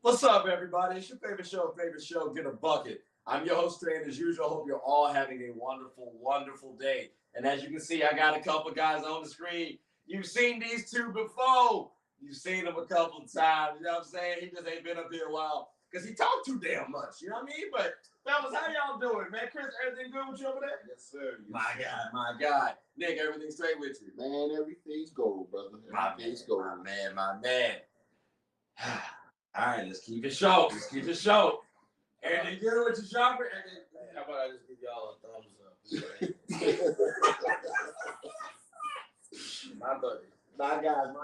What's up, everybody? It's your favorite show, Get a Bucket. I'm your host, Trey, and as usual, I hope you're all having a wonderful, wonderful day. And as you can see, I got a couple guys on the screen. You've seen these two before. You've seen them a couple of times. You know what I'm saying? He just ain't been up here a while because he talked too damn much. You know what I mean? But, fellas, how y'all doing, man? Chris, everything good with you over there? Yes, sir. Yes, My sir. God, my God. Nick, everything straight with you? Man, everything's gold, brother. Everything's gold. My man. All right, let's keep it short. Everything good with your shopper? How about I just give y'all a thumbs up? My buddy. My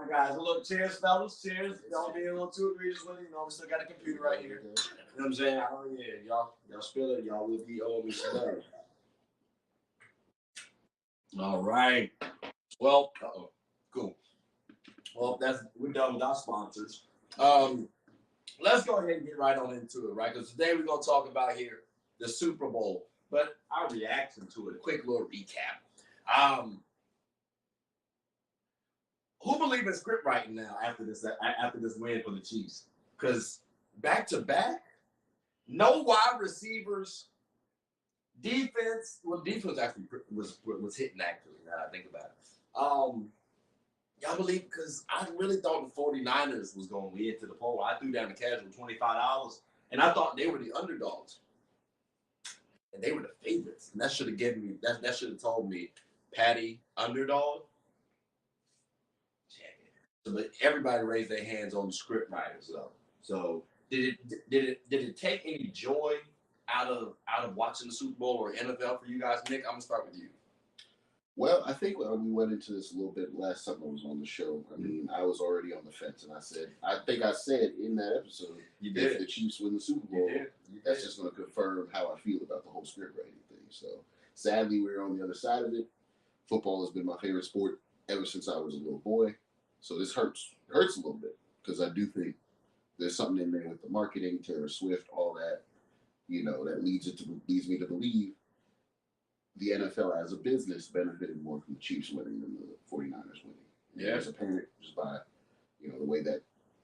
guys. Look, cheers, fellas. Cheers. Y'all being a little too egregious with it. You know, we still got a computer right here. You know what I'm saying? Oh, yeah. Y'all spill it. Y'all will be owing me some money. All right. Well, cool. Well, we're done with our sponsors. Let's go ahead and get right on into it, right? Because today we're going to talk about here the Super Bowl, but our reaction to it, a quick little recap. Who believes in script writing now after this win for the Chiefs? Because back to back, no wide receivers, defense actually was hitting actually. Now I think about it. Y'all believe, because I really thought the 49ers was going to win to the poll. I threw down the casual $25, and I thought they were the underdogs. And they were the favorites. And that should have given me, that should have told me, Patty, underdog. But everybody raised their hands on the script writers, though. So did it take any joy out of watching the Super Bowl or NFL for you guys? Nick, I'm going to start with you. Well, I think we went into this a little bit last time I was on the show. I mean, I was already on the fence, and I think I said in that episode, if the Chiefs win the Super Bowl, that's just going to confirm how I feel about the whole script writing thing. So sadly, we're on the other side of it. Football has been my favorite sport ever since I was a little boy. So this hurts. It hurts a little bit because I do think there's something in there with the marketing, Taylor Swift, all that, that leads me to believe the NFL as a business benefited more from the Chiefs winning than the 49ers winning. Yeah. It was apparent just by, the way that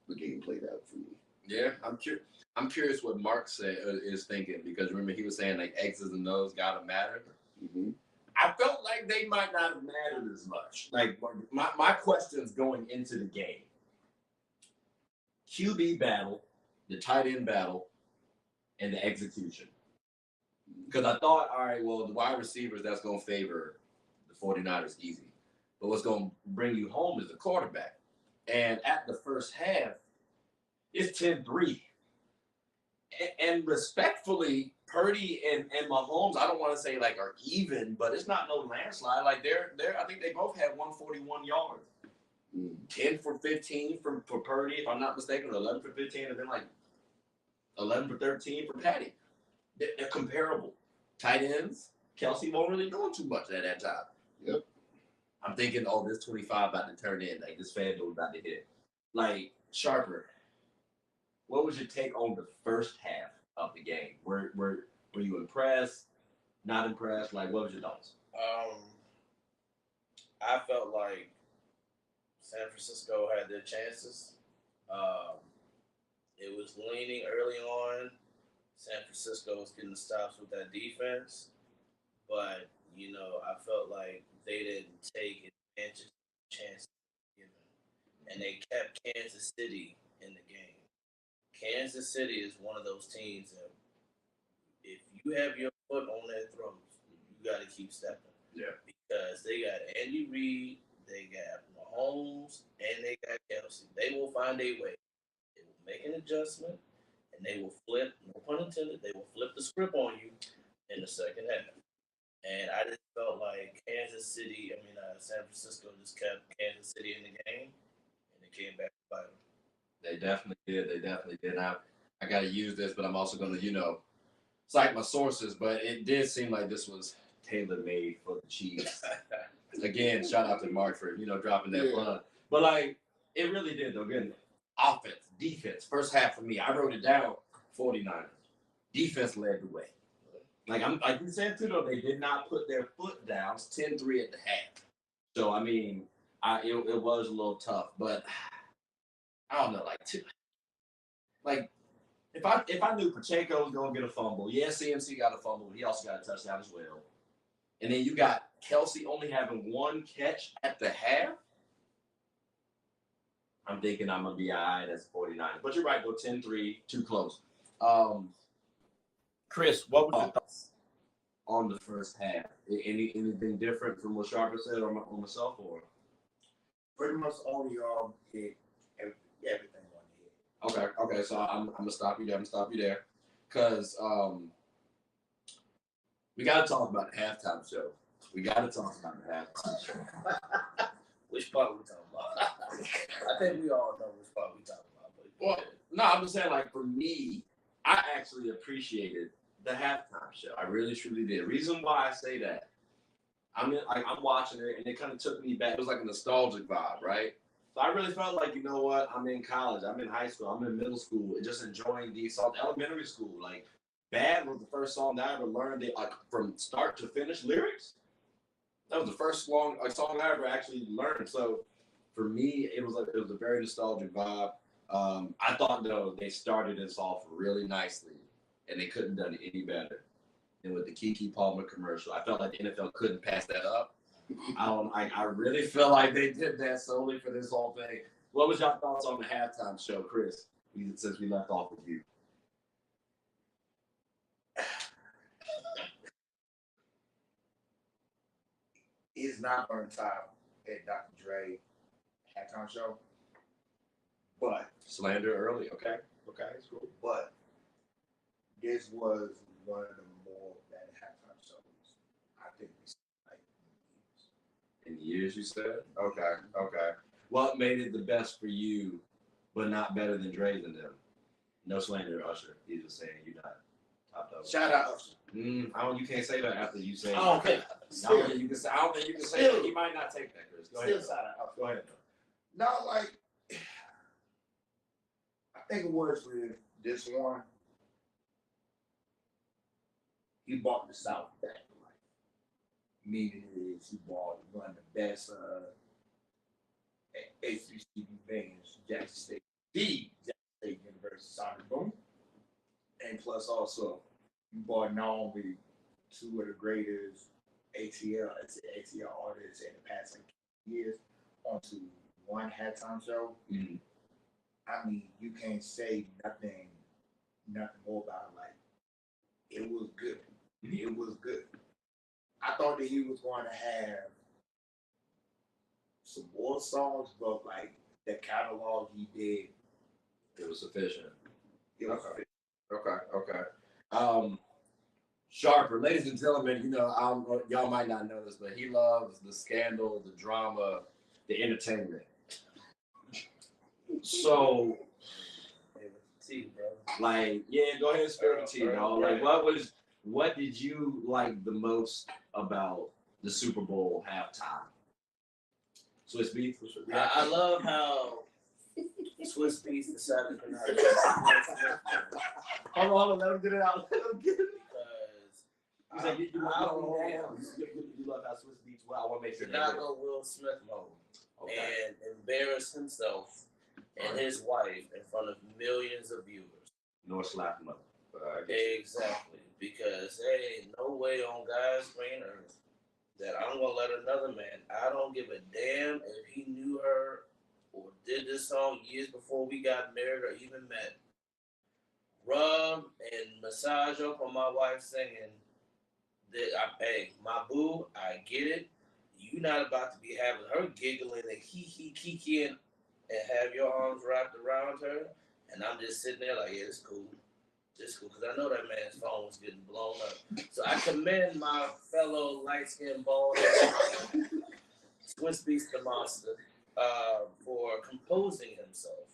the game played out for me. Yeah, I'm curious what Mark is thinking, because remember he was saying like X's and O's gotta matter. Mm-hmm. I felt like they might not have mattered as much. Like my questions going into the game: QB battle, the tight end battle, and the execution. Because I thought, all right, well, the wide receivers, that's going to favor the 49ers easy. But what's going to bring you home is the quarterback. And at the first half, it's 10-3. And respectfully, Purdy and Mahomes, I don't want to say like are even, but it's not no landslide. Like I think they both had 141 yards. 10 for 15 for Purdy, if I'm not mistaken, 11 for 15, and then like 11 for 13 for Patty. They're comparable. Tight ends, Kelsey won't really doing too much at that time. Yep. I'm thinking, this 25 about to turn in. Like, this FanDuel about to hit. Like, Sharper, what was your take on the first half of the game? Were you impressed? Not impressed? Like, what was your thoughts? I felt like San Francisco had their chances. It was leaning early on. San Francisco was getting stops with that defense, but I felt like they didn't take advantage of the chances given, and they kept Kansas City in the game. Kansas City is one of those teams that if you have your foot on their throats, you got to keep stepping. Yeah, because they got Andy Reid, they got Mahomes, and they got Kelsey. They will find a way. They will make an adjustment. And they will flip, no pun intended, they will flip the script on you in the second half. And I just felt like San Francisco just kept Kansas City in the game, and it came back to bite them. They definitely did. I got to use this, but I'm also going to, cite my sources. But it did seem like this was tailor-made for the Chiefs. Again, shout out to Mark for, dropping that plug. But, like, it really did, though. Again, offense, defense, first half for me, I wrote it down, 49ers. Defense led the way. Like you said, too, though, they did not put their foot down. It's 10-3 at the half. So, I mean, it was a little tough. But, I don't know, like if I knew Pacheco was gonna get a fumble, yeah, CMC got a fumble, but he also got a touchdown as well. And then you got Kelsey only having one catch at the half. I'm thinking I'm gonna be all right as 49. But you're right, though, 10-3, too close. Chris, what was your thoughts on the first half? Anything different from what Sharper said or myself, or? Pretty much all y'all hit everything on the head. Okay. So I'm gonna stop you there. Cause we gotta talk about the halftime show. Which part we talking about? I think we all know which part we talking about. But Well, no, I'm just saying, like, for me, I actually appreciated the halftime show. I really, truly did. Reason why I say that, I'm watching it, and it kind of took me back. It was like a nostalgic vibe, right? So I really felt like, you know what? I'm in college. I'm in high school. I'm in middle school, and just enjoying these songs. Elementary school, like, Bad was the first song that I ever learned it, like, from start to finish lyrics. That was the first song I ever actually learned. So for me, it was a very nostalgic vibe. I thought, though, they started this off really nicely, and they couldn't have done it any better than with the Keke Palmer commercial. I felt like the NFL couldn't pass that up. I really feel like they did that solely for this whole thing. What was your thoughts on the halftime show, Chris? Since we left off with you. It's not on top at Dr. Dre halftime show, but Slander early, okay, it's cool. But this was one of the more better halftime shows I think we seen in years, you said? Okay. What made it the best for you, but not better than Dre's and them? No slander, Usher. He's just saying you're not top dog. Shout out Usher. You can't say that after you say. Oh, okay. I don't think you can say that. He might not take that, Chris. Go ahead. Shout out Usher. Go ahead. No, like I think it was with this one. He brought the South back to life. Meaning is he brought one of the best HBCU venues, Jackson State, the Jackson State University Sonic Boom. And plus also you brought not only two of the greatest ATL artists in the past years onto one halftime show. Mm-hmm. I mean, you can't say nothing more about it. Like, it was good. It was good. I thought that he was going to have some more songs, but like the catalog he did, it was sufficient. It was sufficient. Okay. Sharper, ladies and gentlemen, y'all might not know this, but he loves the scandal, the drama, the entertainment. So, like, yeah, go ahead and spill the tea, dog. Like, what did you like the most about the Super Bowl halftime? Swiss Beats? I love how Swiss Beats decided to not. Hold on, let him get it out. Because you love how Swiss Beats. Well, I want to make sure did not go Will Smith mode and embarrass himself and his wife in front of millions of viewers. Nor slap him up. Exactly. Because hey, no way on God's green earth that I'm gonna let another man. I don't give a damn if he knew her or did this song years before we got married or even met. Rub and massage up on my wife singing that my boo, I get it. You not about to be having her giggling and kikiing and have your arms wrapped around her. And I'm just sitting there like, yeah, it's cool. It's cool. Because I know that man's phone was getting blown up. So I commend my fellow light-skinned bald Swiss Beast the Monster for composing himself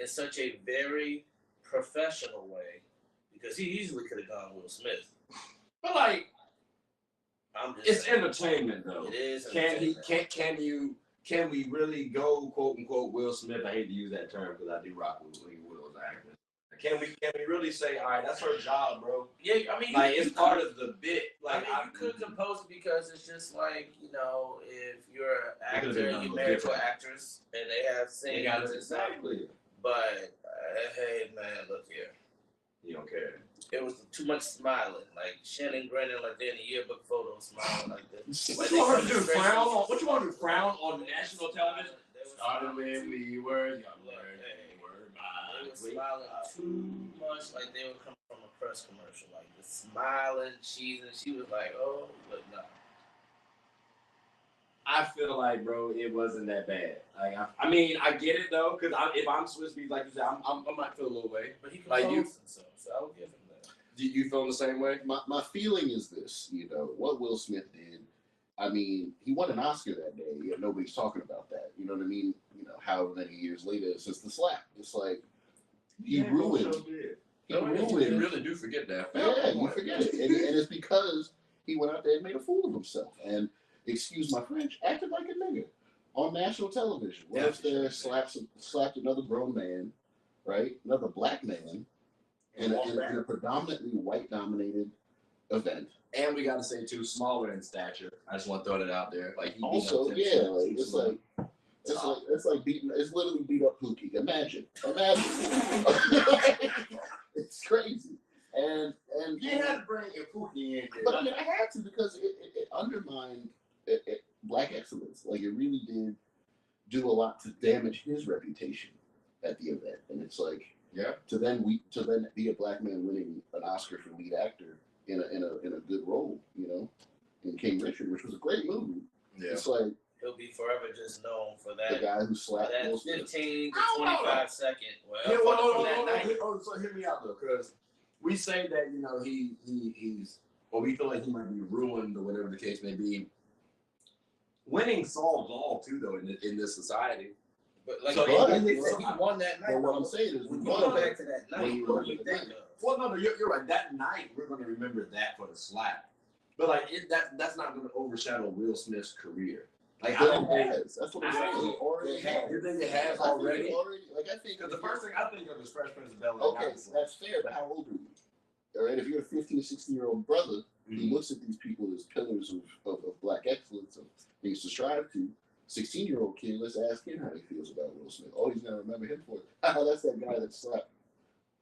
in such a very professional way. Because he easily could have gone Will Smith. But like, it's entertainment though. It is. Can we really go quote unquote Will Smith? I hate to use that term because I do rock with Will as an actor. Can we really say, all right, that's her job, bro? Yeah, I mean, like it's part of the bit. Like you could compose it because it's just like if you're an actor, you're married to an actress, and they have scenes. Exactly. But hey, man, look here. He don't care. It was too much smiling, like Shannon grinning like they're in a yearbook photo, smiling like this. What you want to do? Frown on? What you want to do? Frown on national television? Started when we were younger. They were smiling too much, like they were coming from a press commercial, like the smiling, cheesing. She was like, "Oh, but no." I feel like, bro, it wasn't that bad. Like, I mean, I get it though, because if I'm Swiss Beats, like you said, I might feel a little way. But he like composed himself, so I would give him that. Do you feel the same way? My feeling is this, what Will Smith did. I mean, he won an Oscar that day, yet nobody's talking about that. You know what I mean? However many years later since the slap, it's like he ruined. You really do forget that. Yeah, you forget it, and it's because he went out there and made a fool of himself. And excuse my French, acted like a nigga on national television. Went up there, slapped another grown man, right? Another black man, in a predominantly white-dominated event. And we got to say too, smaller in stature. I just want to throw that out there. Like he also, yeah, like it's literally beat up Pookie. Imagine. It's crazy. And you had to bring your Pookie in. But I mean, I had to because it undermined black excellence. Like it really did do a lot to damage his reputation at the event. And it's like, to then be a black man winning an Oscar for lead actor in a good role, in King Richard, which was a great movie. Yeah. It's like he'll be forever just known for that. The guy who slapped that Will Smith. 15 to 25 second. So hear me out though, because we say that he's we feel like he might be ruined or whatever the case may be. Winning solves all too though in this society. But like So, he won that night. But what I'm saying is, when you go back to that night, what do you think of? Well, no, you're right. That night we're going to remember that for the slap. But like that's not going to overshadow Will Smith's career. Like I don't think that's what I'm saying. You think it has already? Like I think because the first thing I think of is Fresh Prince of Bel-Air. Okay, that's fair. But how old are you? All right, if you're a 15, 16-year-old brother who looks at these people as pillars of black excellence, of things to strive to, 16-year-old kid, let's ask him how he feels about Will Smith. Oh, he's gonna remember him for it. That's that guy that slapped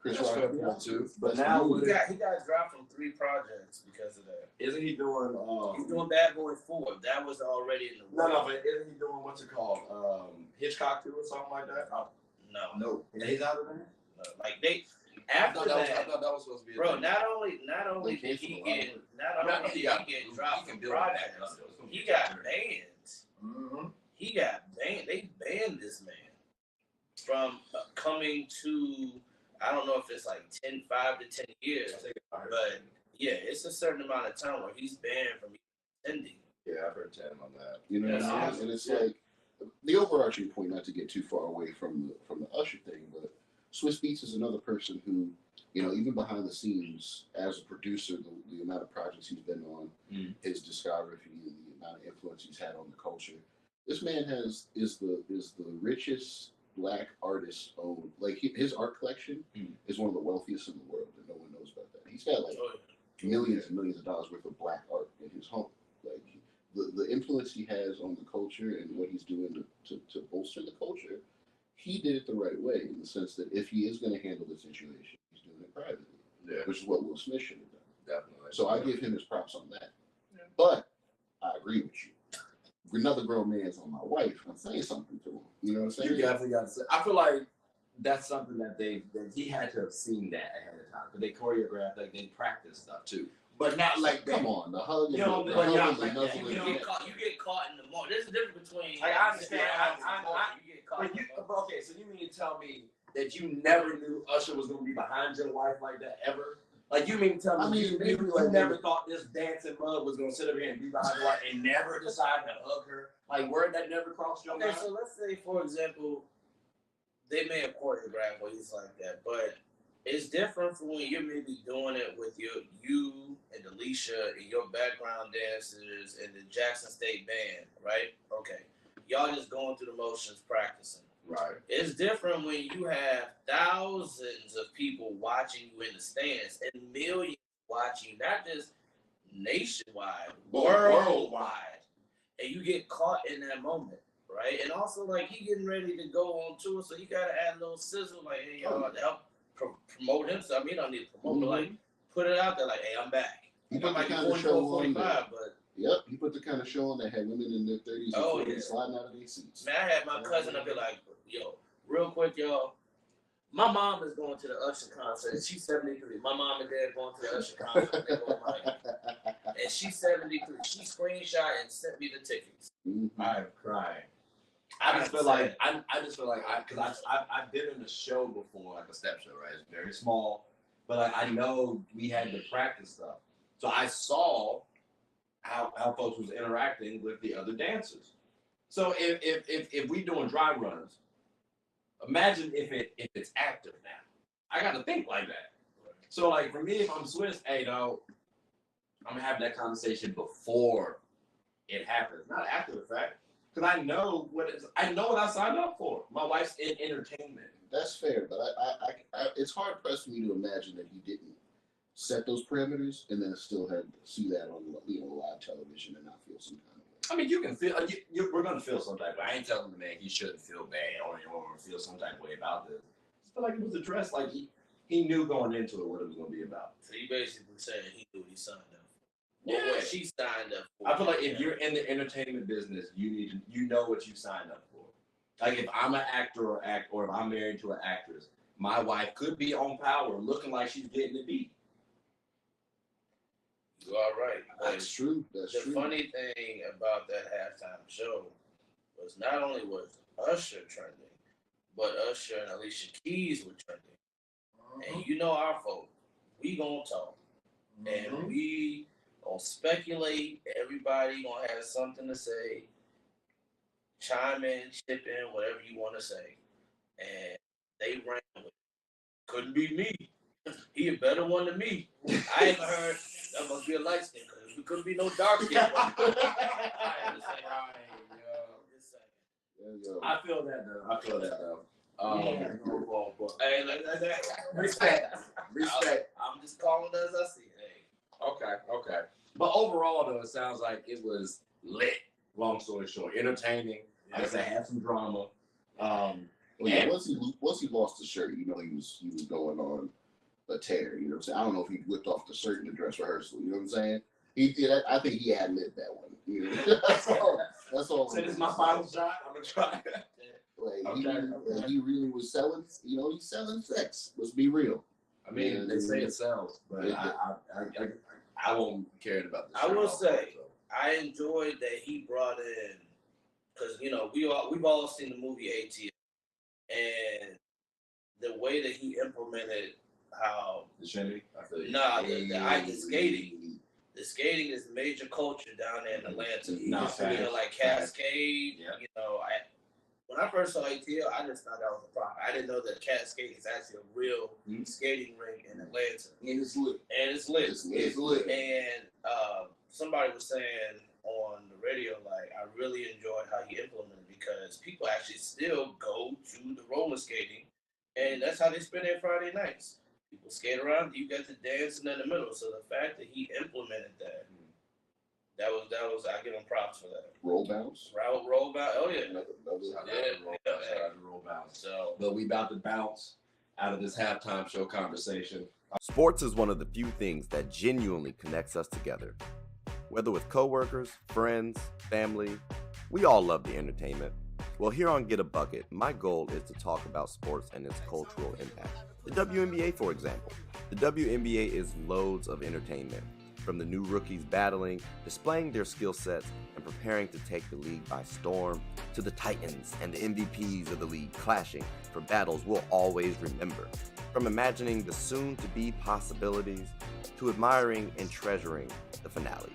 Chris Rock too. But now he got dropped from 3 projects because of that. Isn't he doing? He's doing Bad Boy 4. That was already in the No, but isn't he doing what's it called? Hitchcock 2 or something like that? No. Yeah, he's out of there. No. Like they. After that, I thought that was supposed to be. Bro, not only did he get dropped from projects, he got banned. Mm-hmm. He got banned. They banned this man from coming to. I don't know if it's like 5 to 10 years, but yeah, it's a certain amount of time where he's banned from attending. Yeah, I've heard 10 on that. You know what I mean? And it's like the overarching point, not to get too far away from the Usher thing, but Swiss Beats is another person who, even behind the scenes as a producer, the amount of projects he's been on, his discography, and the amount of influence he's had on the culture. This man is the richest black artist owned. Like his art collection is one of the wealthiest in the world, and no one knows about that. He's got like millions and millions of dollars worth of black art in his home. Like the influence he has on the culture and what he's doing to bolster the culture. He did it the right way in the sense that if he is going to handle the situation, he's doing it privately, which is what Will Smith should have done. Definitely. So I give him his props on that. Yeah. But I agree with you. Another grown man's on my wife. I'm saying something to him. You know what I'm saying? You definitely got to say. I feel like that's something that he had to have seen that ahead of time because they choreographed, like they practice stuff too. But not like that. Come on, the hug and the You get caught in the moment. There's a difference between. Like, I understand. You get caught. Okay, so you mean to tell me that you never knew Usher was going to be behind your wife like that ever? Like you mean to tell me you never thought this dancing mug was going to sit over here and be behind your wife and never decide to hug her? Like word that never crossed your mind? Okay, so let's say for example, they may have choreographed ways like that, but it's different from when you're maybe doing it with you and Alicia and your background dancers and the Jackson State Band, right? Okay. Y'all just going through the motions practicing. Right. It's different when you have thousands of people watching you in the stands and millions watching you, not just nationwide, worldwide. And you get caught in that moment, right? And also, like, he getting ready to go on tour, so you got to add a little sizzle, like, hey, y'all, promote himself. I mean, he don't need to promote, but like put it out there, like, hey, I'm back. He I put the might be kind of show 44, on 45, there. but Yep, he put the kind of show on that had women in their 30s and 40s sliding out of their seats. Man, I had my cousin up here like, yo, real quick, y'all. My mom is going to the Usher concert. She's 73. My mom and dad going to the Usher concert. They're going like, and she's 73. She screenshot and sent me the tickets. I'm crying. I just feel like because I've been in a show before, like a step show, right? It's very small, but like I know we had to practice stuff, so I saw how folks was interacting with the other dancers. So if we doing dry runs, imagine if it's active now. I got to think like that. So like for me, if I'm Swiss, hey, no, I'm gonna have that conversation before it happens, not after the fact. Because I know what I signed up for. My wife's in entertainment. That's fair, but I it's hard pressed for me to imagine that he didn't set those parameters and then still had to see that on live television and not feel some kind of way. I mean, you can feel. We're gonna feel some type of way. I ain't telling the man he shouldn't feel bad or feel some type of way about this. I feel like it was addressed. Like he knew going into it what it was gonna be about. So you basically saying he knew what he signed up for. Yeah. What she signed up for. I feel like if you're in the entertainment business, you know what you signed up for. Like if I'm an actor or if I'm married to an actress, my wife could be on Power looking like she's getting the beat. You are right. That's true. That's true. The funny thing about that halftime show was not only was Usher trending, but Usher and Alicia Keys were trending. And you know our folk, we gonna talk. And we gonna speculate. Everybody gonna have something to say. Chime in, chip in, whatever you want to say. And they ran with it. Couldn't be me. He a better one than me. I ain't heard that must be a light skin because we couldn't be no dark skin. I feel that though. Hey, like that. Respect. I'm just calling it as I see it. Hey. Okay. But overall, though, it sounds like it was lit. Long story short, entertaining. Like I said, had some drama. Once he lost the shirt, he was going on a tear. You know what I'm saying? I don't know if he whipped off the shirt in the dress rehearsal. You know what I'm saying? He did. I think he had lived that one. You know? That's all. So this is my final shot. I'm gonna try. Like he really was selling. You know, he's selling sex. Let's be real. I mean, they say it sells, but I won't care about this. I will say, I enjoyed that he brought in, because we've all seen the movie ATL, and the way that he implemented how the shindig. The skating. The skating is major culture down there in Atlanta. Like Cascade. Yeah. When I first saw ATL, I just thought that was a problem. I didn't know that Cascade is actually a real skating rink in Atlanta. And it's lit. It's lit. And somebody was saying on the radio, like, I really enjoyed how he implemented it because people actually still go to the roller skating, and that's how they spend their Friday nights. People skate around, you got the dancing in the middle. So the fact that he implemented that, that was I give him props for that. Roll bounce. Roll bounce. Oh yeah. Roll bounce. So, but we about to bounce out of this halftime show conversation. Sports is one of the few things that genuinely connects us together. Whether with coworkers, friends, family, we all love the entertainment. Well, here on Get a Bucket, my goal is to talk about sports and its cultural impact. The WNBA, for example. The WNBA is loads of entertainment. From the new rookies battling, displaying their skill sets, and preparing to take the league by storm, to the titans and the MVPs of the league clashing for battles we'll always remember. From imagining the soon-to-be possibilities, to admiring and treasuring the finales.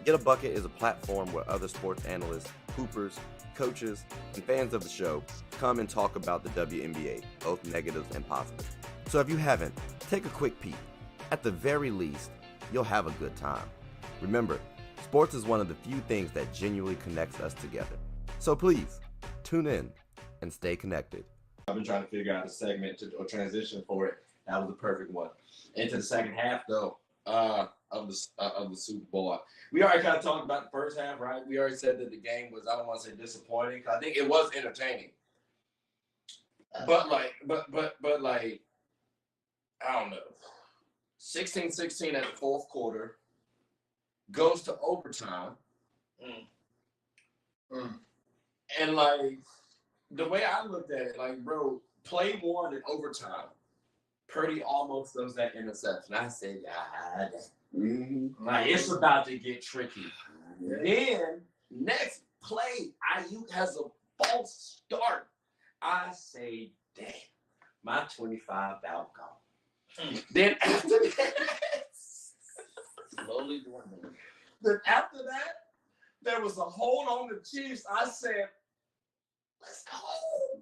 Get a Bucket is a platform where other sports analysts, hoopers, coaches, and fans of the show come and talk about the WNBA, both negatives and positives. So if you haven't, take a quick peek. At the very least, you'll have a good time. Remember, sports is one of the few things that genuinely connects us together. So please, tune in and stay connected. I've been trying to figure out a segment or transition for it. That was the perfect one. Into the second half, though, of the Super Bowl. We already kind of talked about the first half, right? We already said that the game was, I don't want to say disappointing, because I think it was entertaining. But I don't know, 16-16 at the fourth quarter, goes to overtime. And like the way I looked at it, like, bro, play one in overtime. Purdy almost throws that interception. I said, God, like it's about to get tricky. Then next play, Ayuk has a false start. I say, damn, my 25 out gone. Then after that, Slowly dwindling. then after that, there was a hold on the Chiefs. I said, let's go.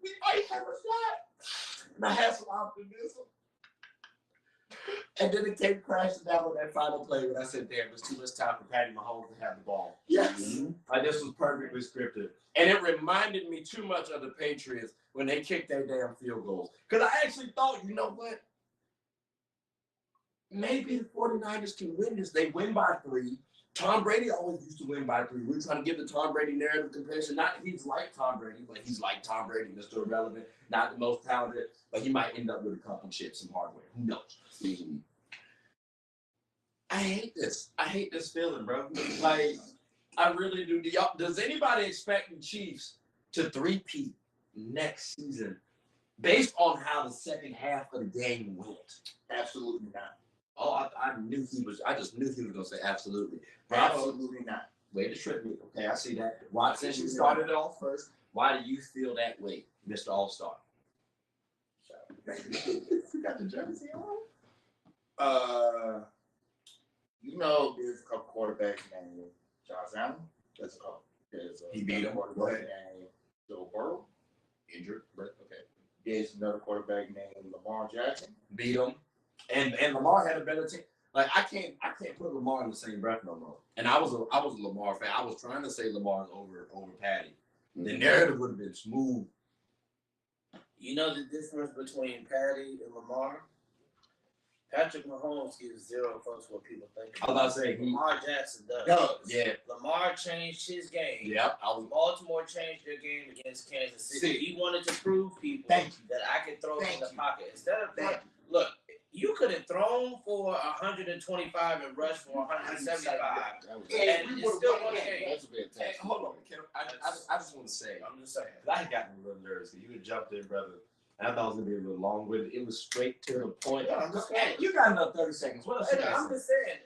We might have a shot. And I had some optimism. And then it came crashing down on that final play when I said, damn, there's too much time for Patty Mahomes to have the ball. Yes. Like, this was perfectly scripted. And it reminded me too much of the Patriots when they kicked their damn field goals. Because I actually thought, you know what? Maybe the 49ers can win this. They win by 3. Tom Brady always used to win by 3. We're trying to give the Tom Brady narrative comparison. Not that he's like Tom Brady, but he's like Tom Brady, Mr. Irrelevant, not the most talented, but he might end up with a couple chips, some hardware. Who knows? I hate this. I hate this feeling, bro. Like, I really do. Does anybody expect the Chiefs to three-peat next season based on how the second half of the game went? Absolutely not. Oh, I knew he was. I just knew he was gonna say absolutely. Absolutely not. Way to trick me. Okay, I see that. Why, since you started it off first, why do you feel that way, Mr. All-Star? You got the jersey on? You know, there's a couple quarterbacks named Josh Allen. There's a couple. There's He beat him. quarterback named Joe Burrow. Injured, but okay. There's another quarterback named Lamar Jackson. Beat him. And Lamar had a better team. Like I can't put Lamar in the same breath no more. And I was a Lamar fan. I was trying to say Lamar's over Patty. The narrative would have been smooth. You know the difference between Patty and Lamar? Patrick Mahomes gives zero fucks what people think. I was about to say Lamar Jackson does. Yeah. Lamar changed his game. Yep. Baltimore changed their game against Kansas City. He wanted to prove people that I could throw in the pocket. Instead of look, you could have thrown for 125 and rushed for 175. And it's still won the game. That's a fantastic. Hey, hold on. I just want to say, I'm just saying. I had gotten a little nervous because you had jumped in, brother. And I thought it was going to be a little long-winded. It was straight to the point. Yeah, I'm just Hey, you got another 30 seconds. What else you got? I'm just saying.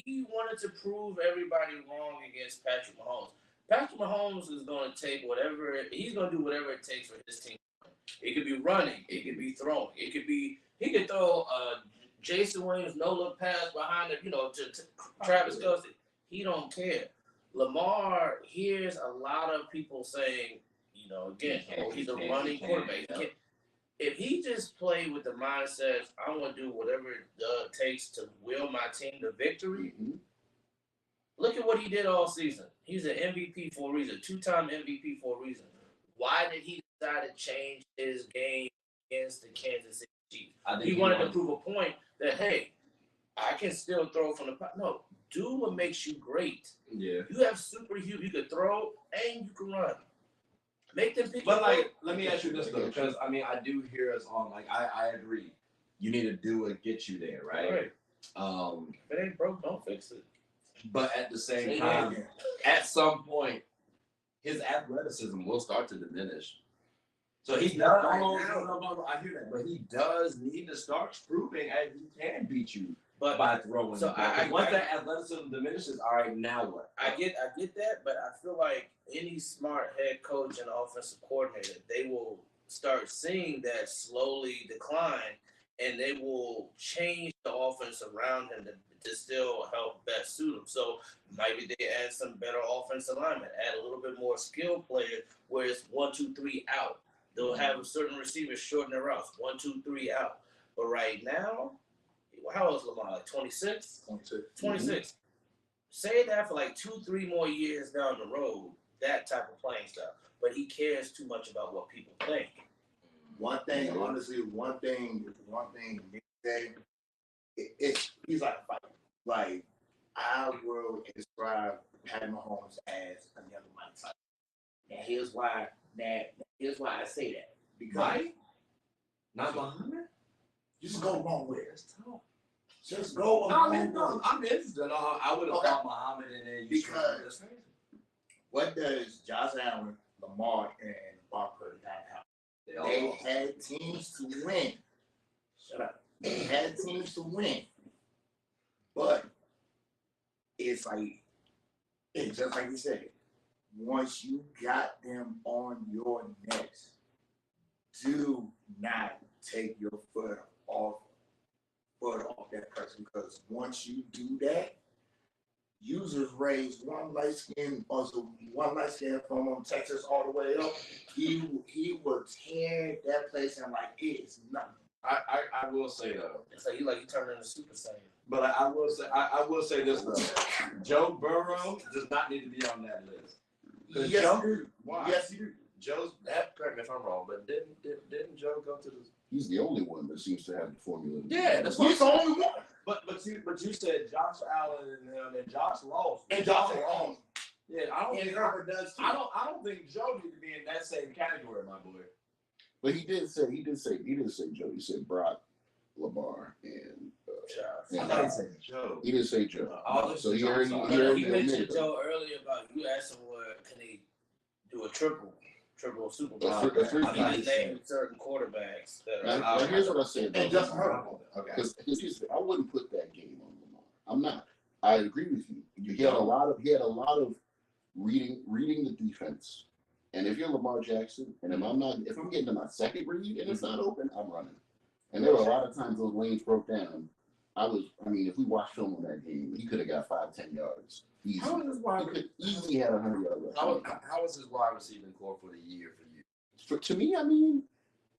He wanted to prove everybody wrong against Patrick Mahomes. Patrick Mahomes is going to take whatever he's going to do whatever it takes for his team. It could be running. It could be throwing. It could be he could throw Jason Williams no-look pass behind him, to Travis Kelce. He don't care. Lamar hears a lot of people saying, again, he's a running quarterback. If he just played with the mindset, I'm going to do whatever it takes to will my team to victory, look at what he did all season. He's an MVP for a reason, 2-time MVP for a reason. Why did he decide to change his game against the Kansas City Chiefs? He wanted to prove a point that, hey, I can still throw from the pocket. No, do what makes you great. Yeah. You have superhuman. You can throw and you can run. Make them pick. But let me ask you this though, because I do hear us on. Like I agree. You need to do what gets you there, right? If it ain't broke, don't fix it. But at the same time, at some point, his athleticism will start to diminish. So he does. I hear that, but he does need to start proving that he can beat you. But by throwing, so once that athleticism diminishes, all right, now what? I get that, but I feel like any smart head coach and offensive coordinator, they will start seeing that slowly decline, and they will change the offense around him to still help best suit him. So maybe they add some better offensive alignment, add a little bit more skill players where it's 1, 2, 3 out. They'll have a certain receivers shorten their routes, 1, 2, 3 out. But right now, how old is Lamar? Like 26? 26. Say that for like 2, 3 more years down the road, that type of playing style. But he cares too much about what people think. One thing, honestly, one thing Nick said, he's like a fighter. Like, I will describe Patty Mahomes as a young Mike Tyson. Now, here's why I say that. Because Mike? Not Muhammad? Just go along with it. That's tough. Just go No, along with it. I'm interested. I would have thought Muhammad and then you Because what does Josh Allen, Lamar, and Brock Purdy have? They had teams to win. Shut up. They had teams to win. But it's just like you said, once you got them on your necks, do not take your foot off that person, because once you do that, users raised one light skin from Texas all the way up. He will tear that place and like it is nothing. I will say though. It's like you turned into Super Saiyan. But I will say this though. Joe Burrow does not need to be on that list. Yes, Joe, you do. why? Yes, you do. Joe's correct me if I'm wrong, but didn't Joe go to the? He's the only one that seems to have the formula. Yeah, that's what He's the only one. But you said Josh Allen and him, and Josh lost. And Josh Allen. Yeah, I don't And think Herbert does too. I don't think Joe needs to be in that same category, my boy. But he didn't say Joe. He said Brock, Lamar, and Josh. I thought he said Joe. he didn't say Joe. Oh, So he Joe, already sorry. he already He mentioned admitted it. Joe earlier about you asked him what can they do a triple Super Bowl. A three- He just named certain quarterbacks that are. Now, here's what I said. And Justin Herbert. Okay. Because I wouldn't put that game on Lamar. I'm not. I agree with you. He had a lot of reading the defense. And if you're Lamar Jackson, and if I'm getting to my second read and it's not open, I'm running. And there were a lot of times those lanes broke down. If we watched film on that game, he could have got 5-10 yards. Easy. How is his He wide? could easily had 100 yards. How is his wide receiving core for the year for you? To me,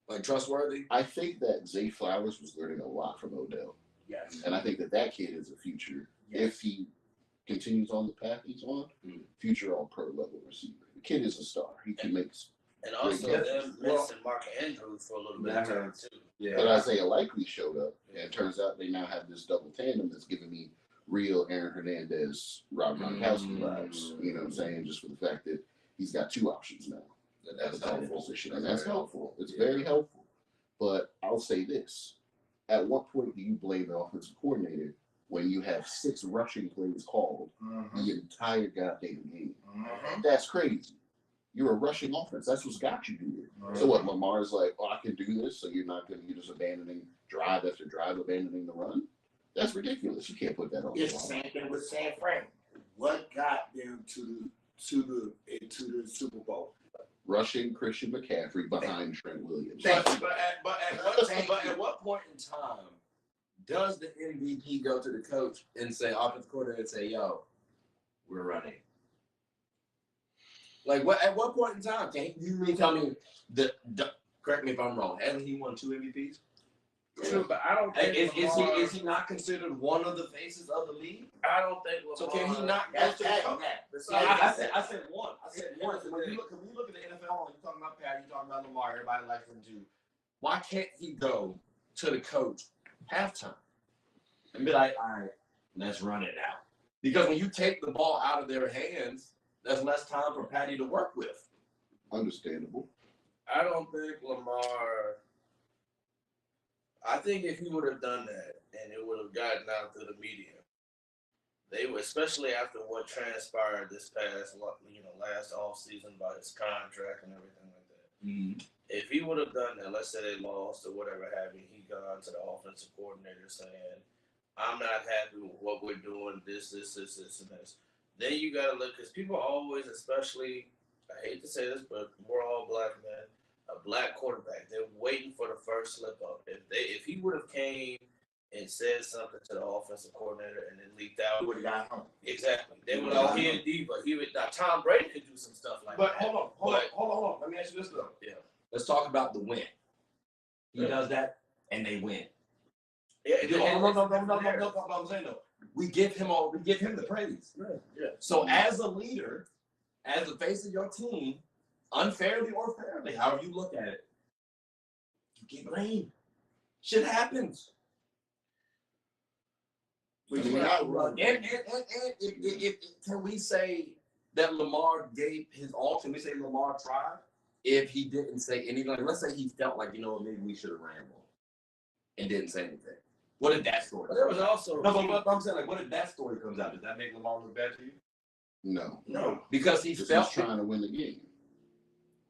Like trustworthy? I think that Zay Flowers was learning a lot from Odell. Yes. And I think that kid is a future. Yes. If he continues on the path he's on, future all-pro level receiver. The kid is a star. He can make. And also them missing Mark Andrews for a little bit of time too. Yeah. But Isaiah Likely showed up, and it turns out they now have this double tandem that's giving me real Aaron Hernandez, Rob Gronkowski vibes. You know what I'm saying? Just for the fact that he's got two options now at the tight end position, and that's helpful. It's very helpful. But I'll say this: at what point do you blame the offensive coordinator when you have 6 rushing plays called the entire goddamn game? That's crazy. You're a rushing offense. That's what's got you here. So what? Lamar's like, I can do this. So you're just abandoning drive after drive, abandoning the run. That's ridiculous. You can't put that on. It's the same thing with San Fran. What got them to the Super Bowl? Rushing Christian McCaffrey behind Trent Williams. But at what point in time does the MVP go to the coach and say, offensive coordinator, and say, "Yo, we're running"? Like, at what point in time can you tell me correct me if I'm wrong? Hasn't he won 2 MVPs? True, but I don't think Is he not considered one of the faces of the league? I don't think Lamar. So can he not go to the coach? I said one. So when you look at the NFL, you're talking about Pat, you're talking about Lamar, everybody likes him too. Why can't he go to the coach halftime and be like, all right, let's run it now? Because when you take the ball out of their hands, there's less time for Patty to work with. Understandable. I don't think Lamar. I think if he would have done that and it would have gotten out to the media, they would, especially after what transpired this past, last offseason about his contract and everything like that. If he would have done that, let's say they lost or whatever have you, he gone to the offensive coordinator saying, I'm not happy with what we're doing, this, and this. Then you got to look, because people always, especially, I hate to say this, but we're all black men, a black quarterback, they're waiting for the first slip up. If he would have came and said something to the offensive coordinator and then leaked out, He would have got home. Exactly. They would have he a diva. Now Tom Brady could do some stuff like But that. hold on. Let me ask you this though. Yeah. Let's talk about the win. He does that and they win. Yeah. No. I'm saying though, we give him the praise. Yeah. So as a leader, as the face of your team, unfairly or fairly, however you look at it, you get blamed. Shit happens. And can we say that Lamar gave his all? Can we say Lamar tried if he didn't say anything? Let's say he felt like, maybe we should have ran more. and didn't say anything? What if that story? But there was also no, but I'm saying, like, what if that story comes out? Does that make Lamar look bad to you? No, because he he's felt trying to win the game.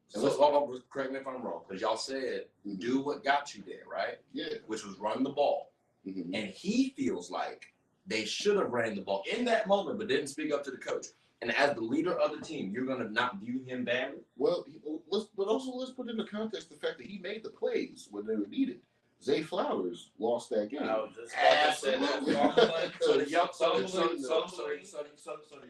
So correct me if I'm wrong, because y'all said do what got you there, right? Yeah. Which was run the ball, Mm-hmm. and he feels like they should have ran the ball in that moment, but didn't speak up to the coach. And as the leader of the team, you're gonna not view him badly. Well, let's put into context the fact that he made the plays when they were needed. Zay Flowers lost that game. I was just about to say that. So the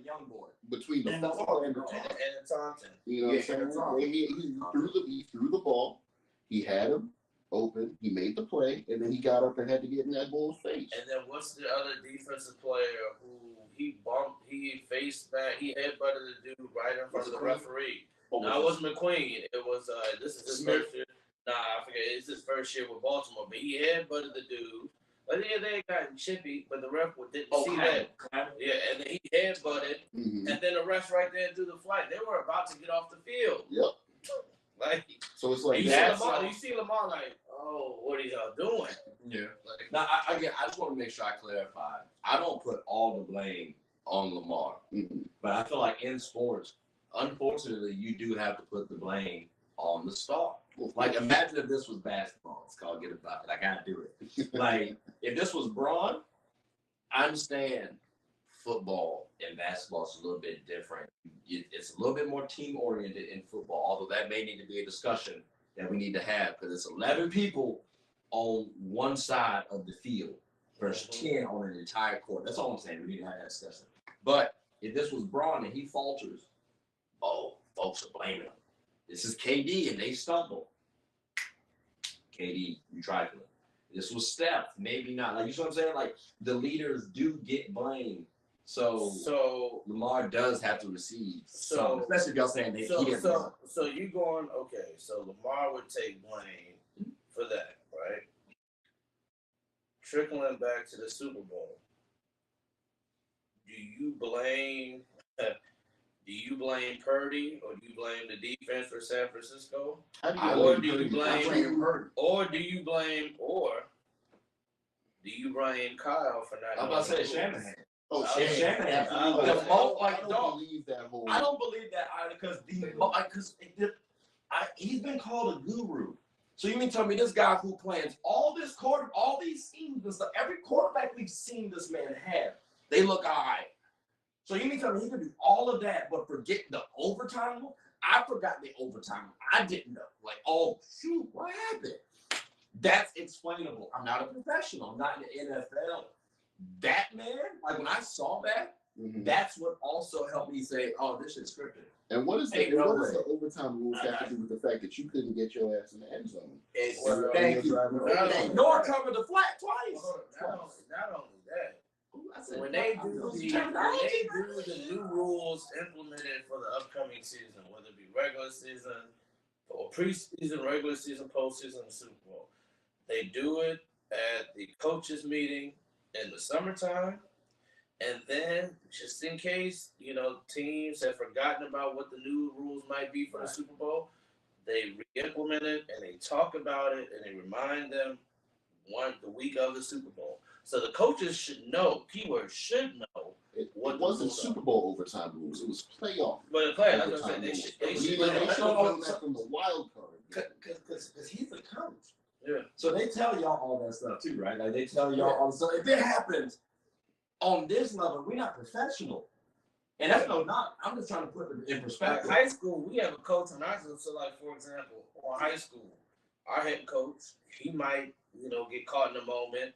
young boy between the and the fall and the And top. Taunton. You know what I'm saying? He threw the ball. He had him open. He made the play, and then he got up and had to get in that bull's face. And then what's the other defensive player who he bumped? He faced back. He headbutted the dude right in front of the referee. No, it wasn't McQueen. It was this is his first year. Nah, I forget. It's his first year with Baltimore, but he headbutted the dude. But yeah, they got chippy, but the ref didn't see that. Yeah, and then he headbutted, and then the refs right there threw the flag. They were about to get off the field. Yep. Like, so it's like you see Lamar like, oh, what are y'all doing? Yeah. Like, now I just want to make sure I clarify. I don't put all the blame on Lamar, but I feel like in sports, unfortunately, you do have to put the blame on the star. Like, imagine if this was basketball. It's called Get a Bucket. I gotta do it. Like, if this was Braun, I understand football and basketball is a little bit different. It's a little bit more team oriented in football, although that may need to be a discussion that we need to have because it's 11 people on one side of the field versus 10 on an entire court. That's all I'm saying. We need to have that discussion. But if this was Braun and he falters, folks are blaming him. This is KD and they stumble. KD, you trifling. This was Steph, maybe not. Like, you see what I'm saying? Like, the leaders do get blamed. So Lamar does have to receive some, especially if y'all saying that he didn't. So you going, okay, so Lamar would take blame for that, right? Trickling back to the Super Bowl. Do you blame Purdy or do you blame the defense for San Francisco? Or do you blame Kyle for not? I'm about to say Shanahan. Shanahan. I don't believe that either because he's been called a guru. So you mean tell me this guy who plans all these schemes and stuff, every quarterback we've seen this man have, they look all right. So you mean tell me he could do all of that, but forget the overtime? I forgot the overtime. I didn't know. Like, oh shoot, what happened? That's explainable. I'm not a professional. I'm not in the NFL. That man, like when I saw that, that's what also helped me say, oh, this is scripted. And what is the overtime rules have to do with the fact that you couldn't get your ass in the end zone? Thank you. Nor cover the flat twice. Not only that. When they do the new rules implemented for the upcoming season, whether it be regular season or preseason, regular season, postseason, Super Bowl, they do it at the coaches' meeting in the summertime, and then just in case teams have forgotten about what the new rules might be for the Super Bowl, they re-implement it and they talk about it and they remind them the week of the Super Bowl. So the coaches should know. Keyword should know. It wasn't Super Bowl overtime rules. It was playoff. But the playoff, that's what I'm saying. They should have known that from the wild card. Because he's a coach. Yeah. So they tell y'all all that stuff too, right? Like they tell y'all all the stuff. If it happens on this level, we're not professional. And that's not. I'm just trying to put it in perspective. Like high school, we have a coach on our school. So, like for example, on high school, our head coach, he might, get caught in a moment.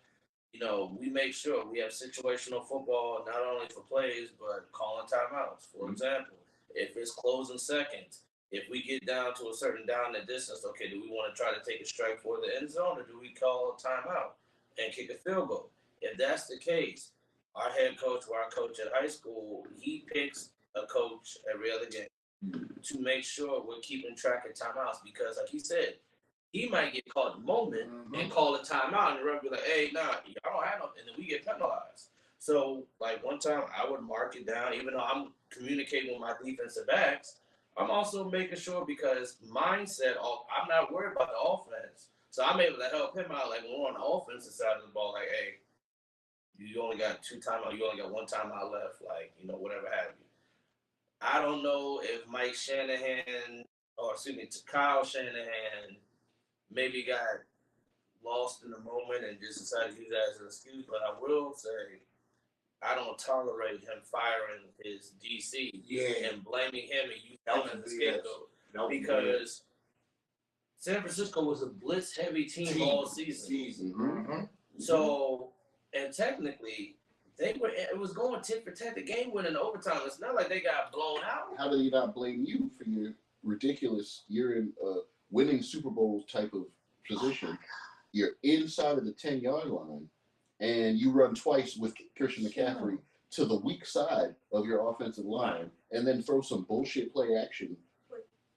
We make sure we have situational football, not only for plays, but calling timeouts. For example, if it's closing seconds, if we get down to a certain down the distance, okay, do we want to try to take a strike for the end zone or do we call a timeout and kick a field goal? If that's the case, our head coach or our coach at high school, he picks a coach every other game to make sure we're keeping track of timeouts because, like he said, he might get caught in the moment and call a timeout, and the ref be like, hey, nah, y'all don't have no, and then we get penalized. So, like, one time I would mark it down, even though I'm communicating with my defensive backs, I'm also making sure because mindset, I'm not worried about the offense. So I'm able to help him out. Like when we're on the offensive side of the ball, like, hey, you only got 2 timeouts. You only got 1 timeout left. Like, whatever have you. I don't know if Mike Shanahan, or excuse me, Kyle Shanahan, maybe got lost in the moment and just decided to use that as an excuse. But I will say, I don't tolerate him firing his DC and blaming him and using him as a scapegoat. Because San Francisco was a blitz-heavy team all season. Mm-hmm. So, and technically, it was going tit for tat. The game went in overtime. It's not like they got blown out. How do you not blame you for your ridiculous? You're in a winning Super Bowl type of position. You're inside of the 10-yard line, and you run twice with Christian McCaffrey to the weak side of your offensive line, and then throw some bullshit play action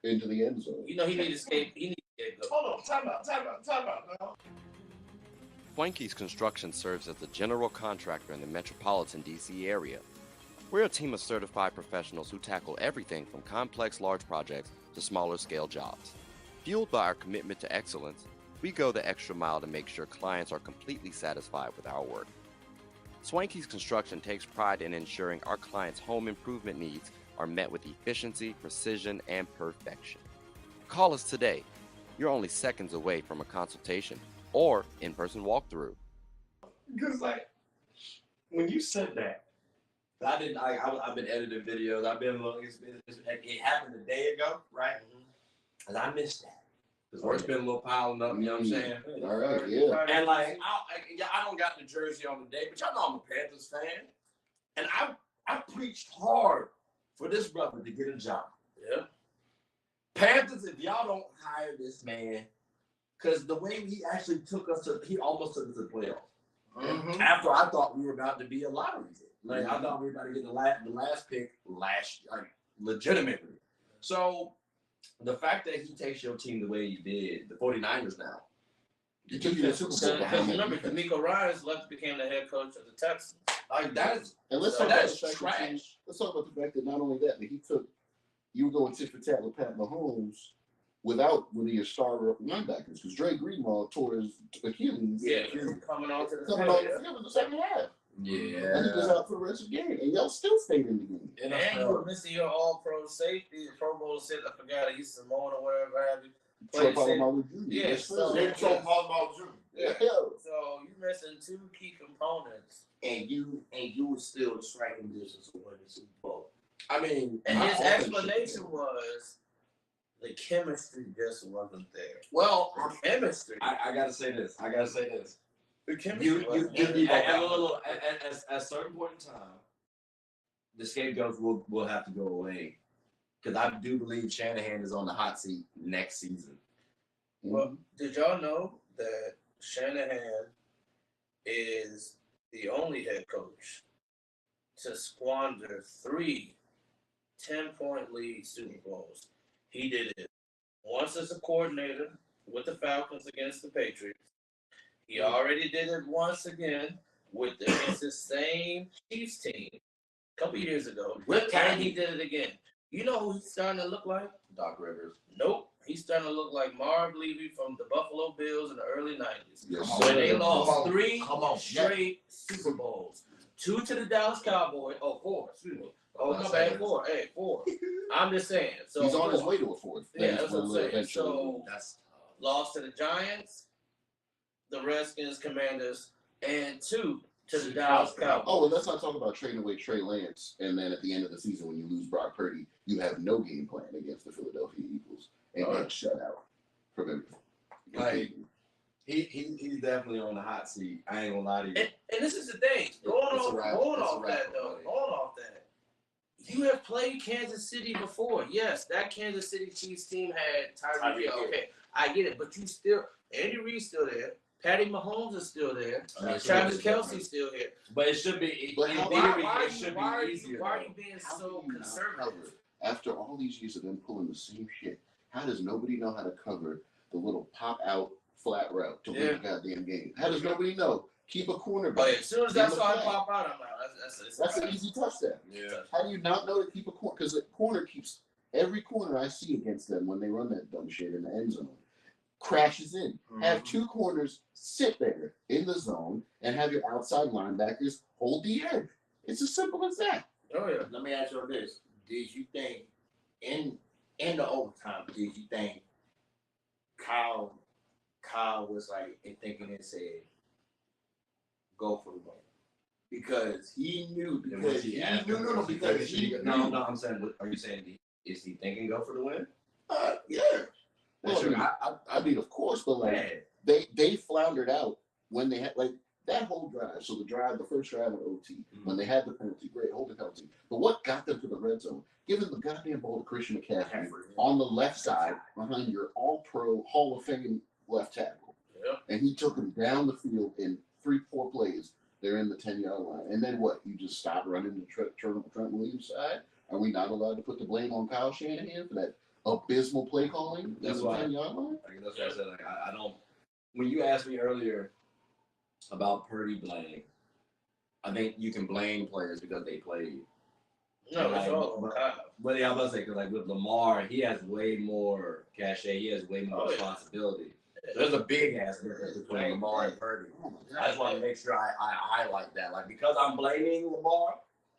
into the end zone. He needs to escape. He needs to escape. Hold on, time out now. Swanky's Construction serves as the general contractor in the metropolitan D.C. area. We're a team of certified professionals who tackle everything from complex large projects to smaller scale jobs. Fueled by our commitment to excellence, we go the extra mile to make sure clients are completely satisfied with our work. Swanky's Construction takes pride in ensuring our clients' home improvement needs are met with efficiency, precision, and perfection. Call us today. You're only seconds away from a consultation or in-person walkthrough. Because like when you said that, I've been editing videos. I've been looking. It happened a day ago, right? And I missed that. Because work's been a little piling up. You know what I'm saying? All right, yeah. And like I don't got the jersey on today, but y'all know I'm a Panthers fan, and I preached hard for this brother to get a job. Yeah. Panthers, if y'all don't hire this man, because the way he actually he almost took us to the playoffs. After I thought we were about to be a lottery hit. Like I thought we were about to get the last pick legitimately. So the fact that he takes your team the way he did, the 49ers now. You took you to the Super Bowl. Because remember, D'Amico Ryans became the head coach of the Texans. Like that is trash. Let's talk about the fact that not only that, but you were going tit for tat with Pat Mahomes without one of your star linebackers, because Dre Greenlaw tore his Achilles. Yeah, coming on to the second half. Yeah. And he was out for the rest of the game, and y'all still stayed in the game. And you were missing your All-Pro safety, Pro Bowl safety. I forgot he's Simone or whatever have you. Troy Polamalu Jr. Yeah, so you missing 2 key components, and you were still in striking distance of winning the Super Bowl. I mean, and his explanation was the chemistry just wasn't there. Well, chemistry. I gotta say this. The chemistry at a certain point in time, the scapegoats will have to go away, because I do believe Shanahan is on the hot seat next season. Well, did y'all know that Shanahan is the only head coach to squander 3 10-point lead Super Bowls? He did it once as a coordinator with the Falcons against the Patriots. He already did it once again against the same Chiefs team a couple years ago. And he did it again. You know who he's starting to look like? Doc Rivers. Nope. He's starting to look like Marv Levy from the Buffalo Bills in the early 90s. Yes, when they lost 3 straight Super Bowls. 2 to the Dallas Cowboys. 4. Excuse me. My bad. 4. Hey, 4. I'm just saying. So he's on his way to a 4th. Yeah, that's what I'm saying. So lost to the Giants, the Redskins, Commanders, and 2 to the Dallas Cowboys. Oh, well, let's not talk about trading away Trey Lance, and then at the end of the season, when you lose Brock Purdy, you have no game plan against the Philadelphia Eagles and get shut out from everything. Like he's definitely on the hot seat. I ain't gonna lie to you. And this is the thing. Going off that. You have played Kansas City before. Yes, that Kansas City Chiefs team had Tyreek Hill. Okay, I get it, but you still Andy Reid's still there. Patty Mahomes is still there. Travis Kelce's still here. But it should be. Why are you being so conservative? After all these years of them pulling the same shit, how does nobody know how to cover the little pop out flat route to win the goddamn game? How does nobody know? Keep a cornerback. But as soon as I saw it pop out, I'm like, that's an easy touchdown. Yeah. How do you not know to keep a corner? Because the corner keeps every corner I see against them when they run that dumb shit in the end zone. crashes in. Have two corners sit there in the zone and have your outside linebackers hold the edge. It's as simple as that. Oh yeah. Let me ask you this: did you think in the overtime? Did you think Kyle was like thinking and said, "Go for the win"? Because he knew. Because he knew. Because he knew. No. I'm saying, are you saying is he thinking go for the win? Yeah. Well, I mean, of course, but like they floundered out when they had like that whole drive. So the first drive in OT, when they had the penalty, great, hold the penalty. But what got them to the red zone? Giving the goddamn ball to Christian McCaffrey on the left side behind your All-Pro Hall of Fame left tackle, and he took him down the field in 3-4 plays. They're in the 10-yard line, and then what? You just stop running the Trent Williams side? Are we not allowed to put the blame on Kyle Shanahan for that abysmal play calling? That's in the why. 10-yard line. That's what I said. Like I don't. When you asked me earlier about Purdy blame, I think you can blame players because they played. No, it's all on Kyle. But yeah, I was saying, because like with Lamar, he has way more cachet. He has way more responsibility. There's a big ass difference between Lamar and Purdy. I just want to make sure I highlight that. Like, because I'm blaming Lamar,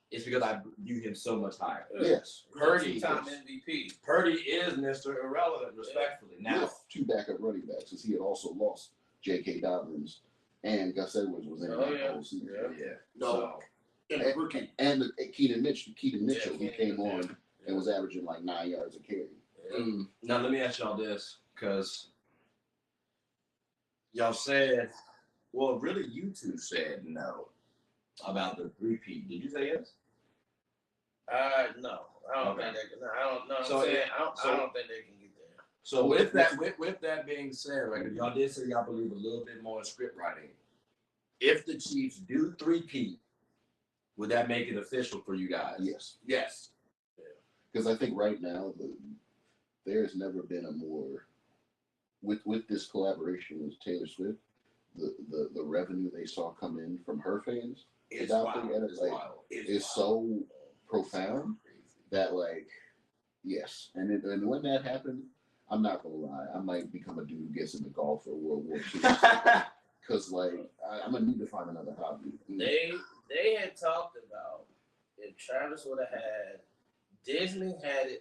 it's because I view him so much higher. Yes. Purdy, two-time MVP. Purdy is Mr. Irrelevant, respectfully. Now, with two backup running backs, because he had also lost J.K. Dobbins and Gus Edwards was in the whole season. No. And Keaton Mitchell, he came on and was averaging like 9 yards a carry. Now let me ask y'all this, because y'all said, well, really, you two said no about the repeat. Did you say yes? No, I don't think they can. I don't know. So, I don't think they can get there. So with that being said, right, y'all did say y'all believe a little bit more in script writing. If the Chiefs do three-peat, would that make it official for you guys? Yes. Because I think right now there's never been a more with this collaboration with Taylor Swift, the revenue they saw come in from her fans is so profound that like yes, and when that happened, I'm not gonna lie, I might become a dude who gets into golf for World War II. Because like I'm gonna need to find another hobby. They had talked about if Travis would have had Disney had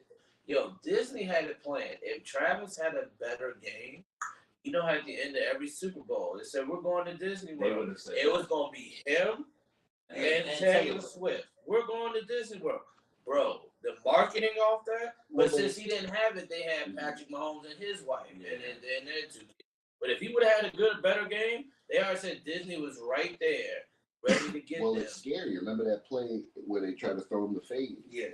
it planned. If Travis had a better game, you know, at the end of every Super Bowl, they said we're going to Disney World. It was gonna be him and Taylor Swift. We're going to Disney World, bro. The marketing off that, but since he didn't have it, they had Patrick Mahomes and his wife and their two kids. But if he would have had a better game, they already said Disney was right there, ready to get them. It's scary. Remember that play where they tried to throw him the fade? Yeah.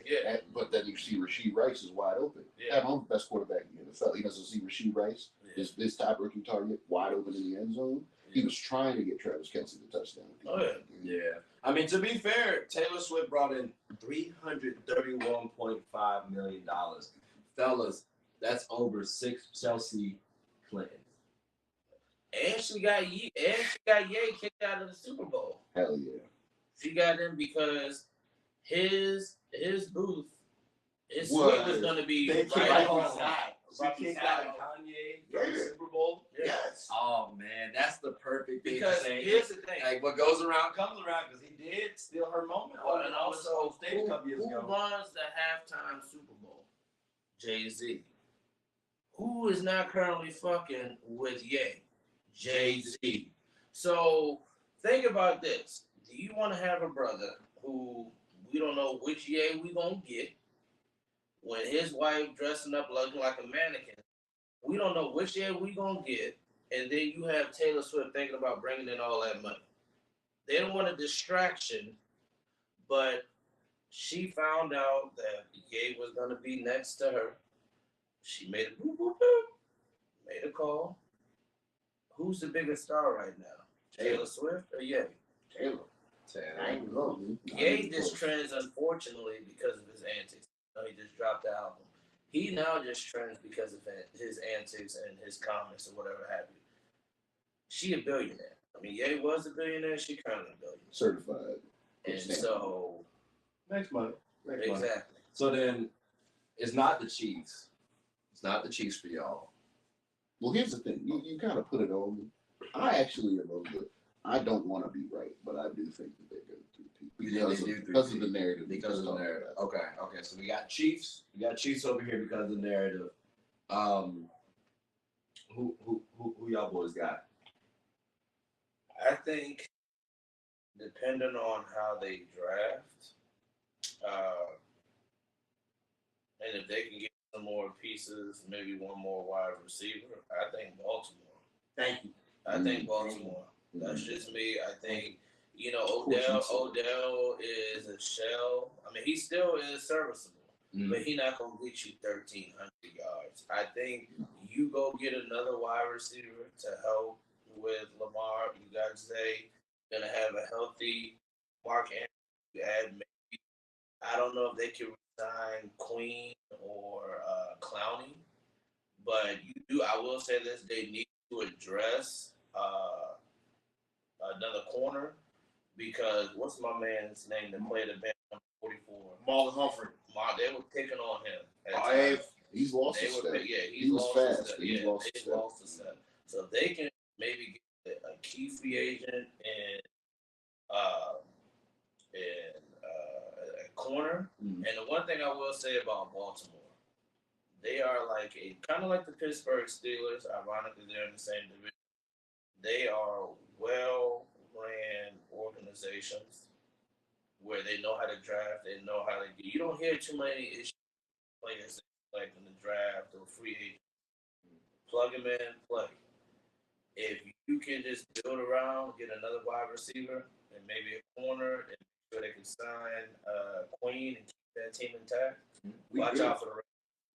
But then you see Rasheed Rice is wide open. Yeah. Mahomes the best quarterback in the NFL. He doesn't see Rasheed Rice, his top rookie target, wide open in the end zone. He was trying to get Travis Kelce the touchdown. Yeah. I mean, to be fair, Taylor Swift brought in $331.5 million. Fellas, that's over 6 Chelsea Clintons. And she got Ye kicked out of the Super Bowl. Hell yeah. She got him because his booth, his suite was going to be right on side. She kicked out Kanye from the Super Bowl. Yes. Oh man, that's the perfect thing because to say. Here's the thing: like what goes around comes around, because he did steal her moment. And also, who runs the halftime Super Bowl? Jay-Z. Who is not currently fucking with Ye? Jay-Z. So think about this: do you want to have a brother who we don't know which Ye we gonna get? When his wife dressing up looking like a mannequin, we don't know which year we gonna get, and then you have Taylor Swift thinking about bringing in all that money. They don't want a distraction, but she found out that Ye was gonna be next to her. She made a boop, boop, boop, made a call. Who's the biggest star right now? Taylor Swift or Ye? Taylor. I ain't going. Ye just trends, unfortunately, because of his antics. He just dropped the album. He now just trends because of his antics and his comments or whatever have you. She a billionaire. I mean, Ye was a billionaire. She currently a billionaire. Certified. And so makes money. Exactly. So then, it's not the Chiefs. It's not the Chiefs for y'all. Well, here's the thing. You kind of put it on me. I actually am a little bit. I don't want to be right, but I do think that they're going to 3-peat because of the narrative. Because of the narrative. Okay. So we got Chiefs. We got Chiefs over here because of the narrative. Who y'all boys got? I think, depending on how they draft, and if they can get some more pieces, maybe one more wide receiver, I think Baltimore. Thank you. I think Baltimore. That's just me. I think, Odell is a shell. I mean, he still is serviceable, but he's not going to get you 1,300 yards. I think you go get another wide receiver to help with Lamar. You got Zay. Going to have a healthy Mark Andrews. You add maybe, I don't know if they can resign Queen or Clowney, but I will say this, they need to address another corner, because what's my man's name that played at band number 44? Marlon Humphrey. They were picking on him. He's lost his step. He was fast. He lost his step. So if they can maybe get a key free agent and a corner. And the one thing I will say about Baltimore, they are like kind of like the Pittsburgh Steelers. Ironically, they're in the same division. They are well-ran organizations where they know how to draft. They know how to. You don't hear too many issues players like in the draft or free agent. Plug them in, play. If you can just build around, get another wide receiver and maybe a corner, and make sure they can sign Queen and keep that team intact. Watch out for the Ravens.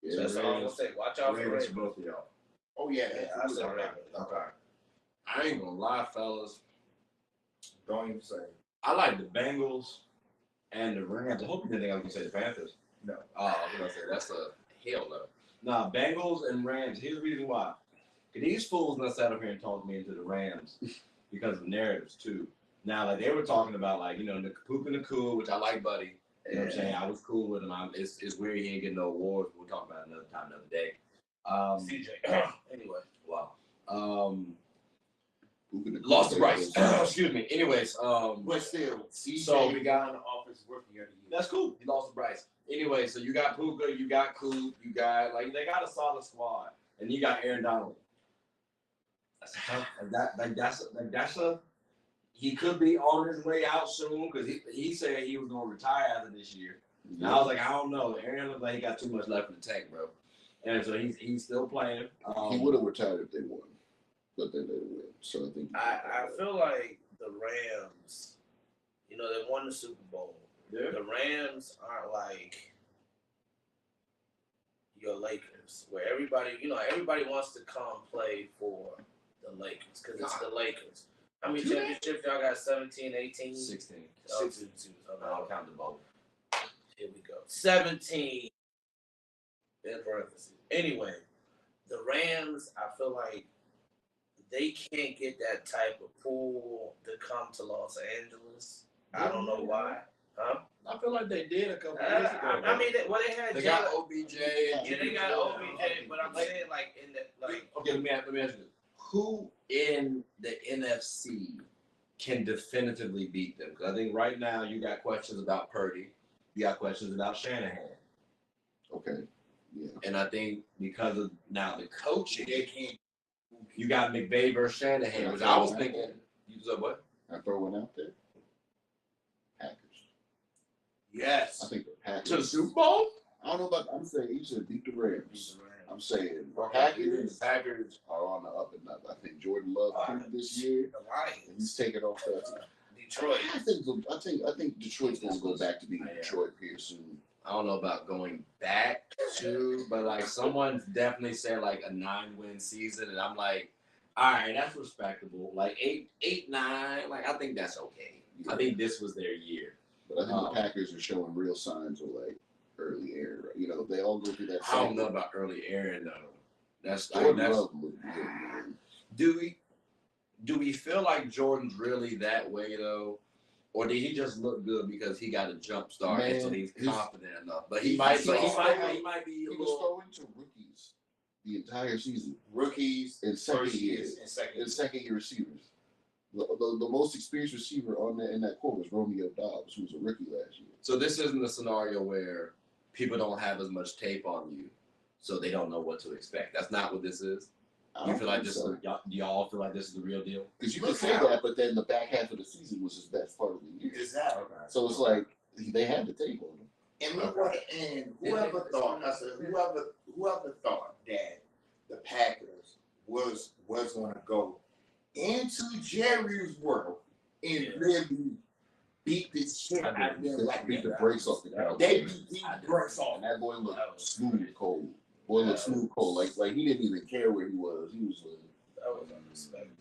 Yeah, that's all I'm gonna say. Watch out for the Ravens. Both of y'all. Oh yeah, I said Ravens. Okay. I ain't gonna lie, fellas. Don't even say. I like the Bengals and the Rams. I hope you didn't think I was gonna say the Panthers. No. Oh, I was gonna say that's a hell no. Nah, Bengals and Rams. Here's the reason why. These fools done sat up here and talked me into the Rams because of narratives too. Now, like they were talking about, like, Puka Nakua, which I like, buddy. You know what I'm saying? I was cool with him. It's weird he ain't getting no awards. We'll talk about it another time, another day. CJ. Anyway. Wow. Lost the rights. Excuse me. Anyways, but still, CJ so we got an offensive rookie of the year. That's cool. He lost the rights. Anyway, so you got Puka, you got Coop, you got they got a solid squad, and you got Aaron Donald. That's a he could be on his way out soon because he said he was gonna retire after this year. And I was like, I don't know. Aaron looks like he got too much left in the tank, bro. And so he's still playing. He would have retired if they won, but they didn't win. So I think I feel like the Rams, they won the Super Bowl. Yeah. The Rams aren't like your Lakers, where everybody wants to come play for the Lakers because it's the Lakers. How many championships y'all got? 17, 18? 16. 16. I don't count the bowl. Here we go. 17 in parentheses. Anyway, the Rams, I feel like they can't get that type of pool to come to Los Angeles. I don't know why. Huh? I feel like they did a couple years ago. I mean, they had. They got OBJ. Yeah, they got OBJ, but I'm saying Okay, let me ask you this: who in the NFC can definitively beat them? Because I think right now you got questions about Purdy, you got questions about Shanahan. Okay. Yeah. And I think because of now the coaching, they can't. You got McVay versus Shanahan, which I was thinking. You said what? I throw one out there. Packers. Yes. I think the Packers. To the Super Bowl? I don't know about. I'm saying you said beat the Rams. I'm saying Packers are on the up and up. I think Jordan Love proved this year. The Lions. He's taking off that. Detroit. I think Detroit's going to go back to being Detroit here soon. I don't know about going back to, but like someone's definitely said like a 9-win season, and I'm like, all right, that's respectable. Like 8, 9, like I think that's okay. Yeah. I think this was their year. But I think the Packers are showing real signs of like early Aaron. They all go through that. I don't know about early Aaron though. That's do we feel like Jordan's really that way though? Or did he just look good because he got a jump start and so he's confident enough? But he might be a little. He was throwing to rookies the entire season. Rookies, And second first year, years, and second and years. second year receivers. The most experienced receiver in that core was Romeo Dobbs, who was a rookie last year. So this isn't a scenario where people don't have as much tape on you, so they don't know what to expect. That's not what this is. You feel like this? So. Y'all feel like this is the real deal? Because you can say that, but then the back half of the season was his best part of the year. Exactly. So it's like they had the tape on him. And whoever thought that the Packers was going to go into Jerry's world and really beat the shit out of them like Beat the brakes off the Cowboys. They beat the brakes off. And that boy looked smooth cold. Boy looked smooth cold. Like he didn't even care where he was. He was like, That was unexpected.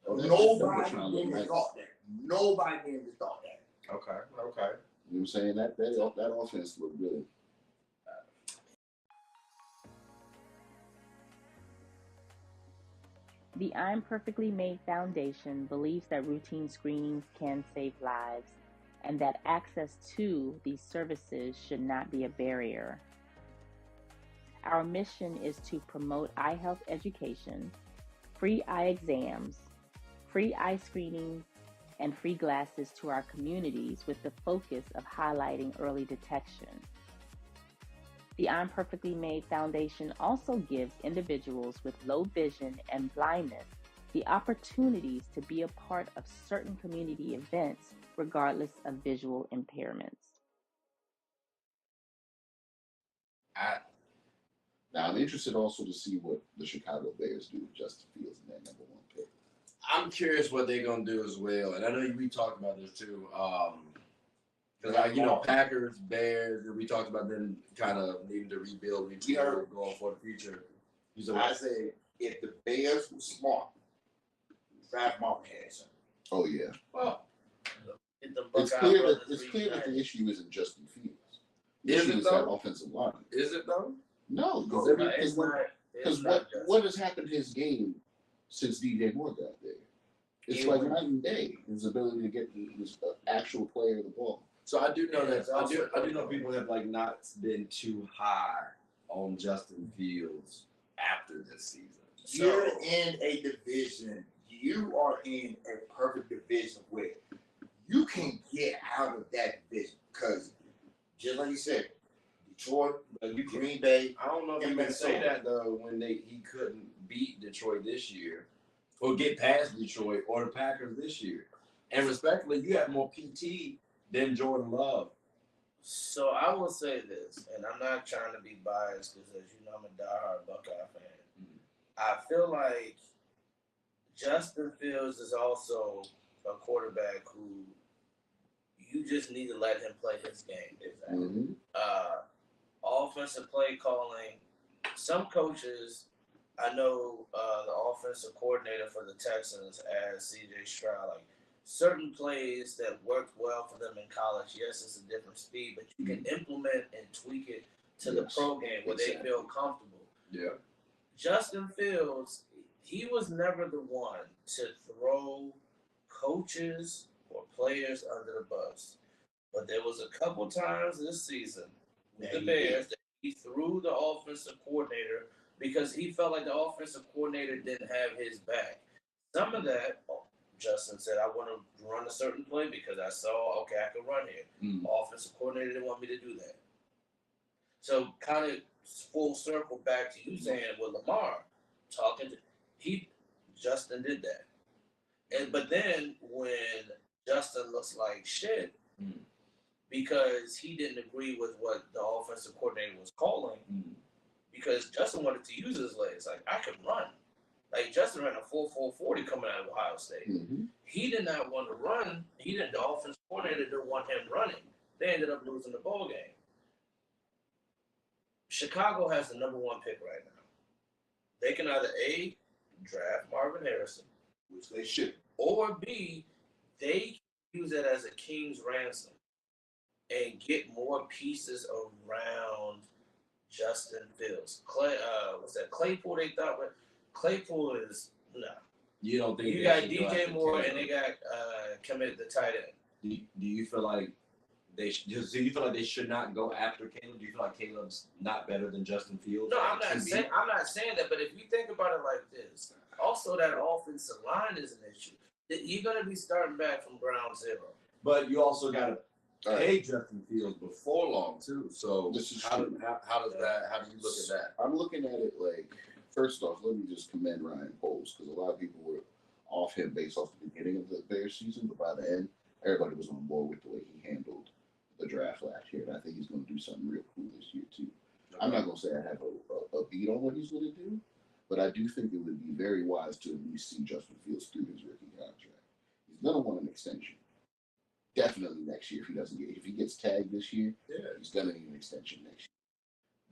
Nobody even thought that. Nobody even thought that. Okay. You know what I'm saying? That offense looked good. The I'm Perfectly Made Foundation believes that routine screenings can save lives and that access to these services should not be a barrier. Our mission is to promote eye health education, free eye exams, free eye screenings, and free glasses to our communities with the focus of highlighting early detection. The I'm Perfectly Made Foundation also gives individuals with low vision and blindness the opportunities to be a part of certain community events regardless of visual impairments. Now I'm interested also to see what the Chicago Bears do with Justin Fields in that number 1 pick. I'm curious what they're gonna do as well, and I know we talked about this too. Because Packers, Bears, and we talked about them kind of needing to rebuild, going for the future. I said if the Bears were smart, draft Marvin Harrison. Oh yeah. Well, it's clear that the issue isn't Justin Fields. The issue is that offensive line. Is it though? No, because what has happened to his game since DJ Moore got there? It's like night and day. His ability to get his actual player the ball. So I do know that I do know people have not been too high on Justin Fields after this season. You're in a division. You are in a perfect division where you can get out of that division because, just like you said, Detroit, Green Bay. I don't know if you can say that though when he couldn't beat Detroit this year, or get past Detroit or the Packers this year. And respectfully, you have more PT than Jordan Love. So I will say this, and I'm not trying to be biased because, as you know, I'm a diehard Buckeye fan. Mm-hmm. I feel like Justin Fields is also a quarterback who you just need to let him play his game. Exactly. Mm-hmm. Offensive play calling. Some coaches, I know the offensive coordinator for the Texans as C.J. Stroud, certain plays that worked well for them in college. Yes, it's a different speed, but you can implement and tweak it to the pro game where they feel comfortable. Yeah. Justin Fields, he was never the one to throw coaches or players under the bus. But there was a couple times this season with the Bears that he threw the offensive coordinator because he felt like the offensive coordinator didn't have his back. Some of that, Justin said, I want to run a certain play because I saw, okay, I can run here. Offensive coordinator didn't want me to do that. So kind of full circle back to you saying with Lamar, Justin did that. But then when Justin looks like shit because he didn't agree with what the offensive coordinator was calling because Justin wanted to use his legs. I could run. Justin ran a 4.40 coming out of Ohio State. Mm-hmm. He did not want to run. The offensive coordinator didn't want him running. They ended up losing the ball game. Chicago has the number 1 pick right now. They can either A, draft Marvin Harrison, which they should, or B, they can use it as a king's ransom and get more pieces around Justin Fields. Claypool they thought, but Claypool is no. You don't think you got DJ Moore and they got committed the tight end? Do you feel like So you feel like they should not go after Caleb? Do you feel like Caleb's not better than Justin Fields? No, I'm not saying that. But if you think about it like this, also that offensive line is an issue. You're gonna be starting back from ground zero. But you also got to pay Justin Fields before long too. So how do you look at that? I'm looking at it like, first off, let me just commend Ryan Poles, because a lot of people were off him based off the beginning of the Bears season, but by the end, everybody was on board with the way he handled the draft last year, and I think he's going to do something real cool this year too. I'm not going to say I have a beat on what he's going to do, but I do think it would be very wise to at least see Justin Fields through his rookie contract. He's going to want an extension. Definitely next year if he gets tagged this year, he's going to need an extension next year.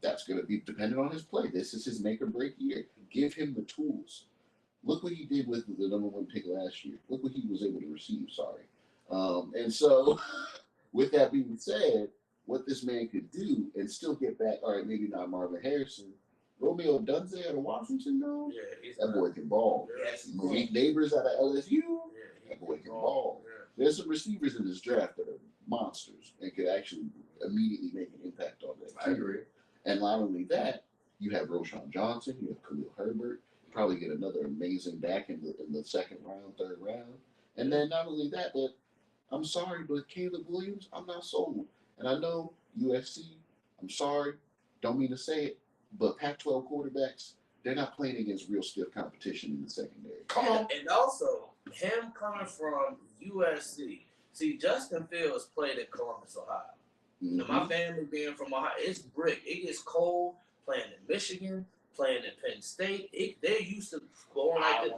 That's going to be dependent on his play. This is his make or break year. Give him the tools. Look what he did with the number one pick last year. Look what he was able to receive. And so, with that being said, what this man could do and still get back, all right, maybe not Marvin Harrison, Romeo Dunze out of Washington, though, that boy can ball. Malik Neighbors out of LSU, that boy can ball. There's some receivers in this draft that are monsters and could actually immediately make an impact on that. I agree. And not only that, you have Roshan Johnson, you have Khalil Herbert, probably get another amazing back in the second round, third round. And then not only that, but I'm sorry, but Caleb Williams, I'm not sold. And I know USC, I'm sorry, don't mean to say it, but Pac-12 quarterbacks, they're not playing against real stiff competition in the secondary. Come on. And also, him coming from USC. See, Justin Fields played at Columbus, Ohio. Mm-hmm. Now, my family being from Ohio, it's brick. It gets cold playing in Michigan, playing in Penn State. They're used to going like this.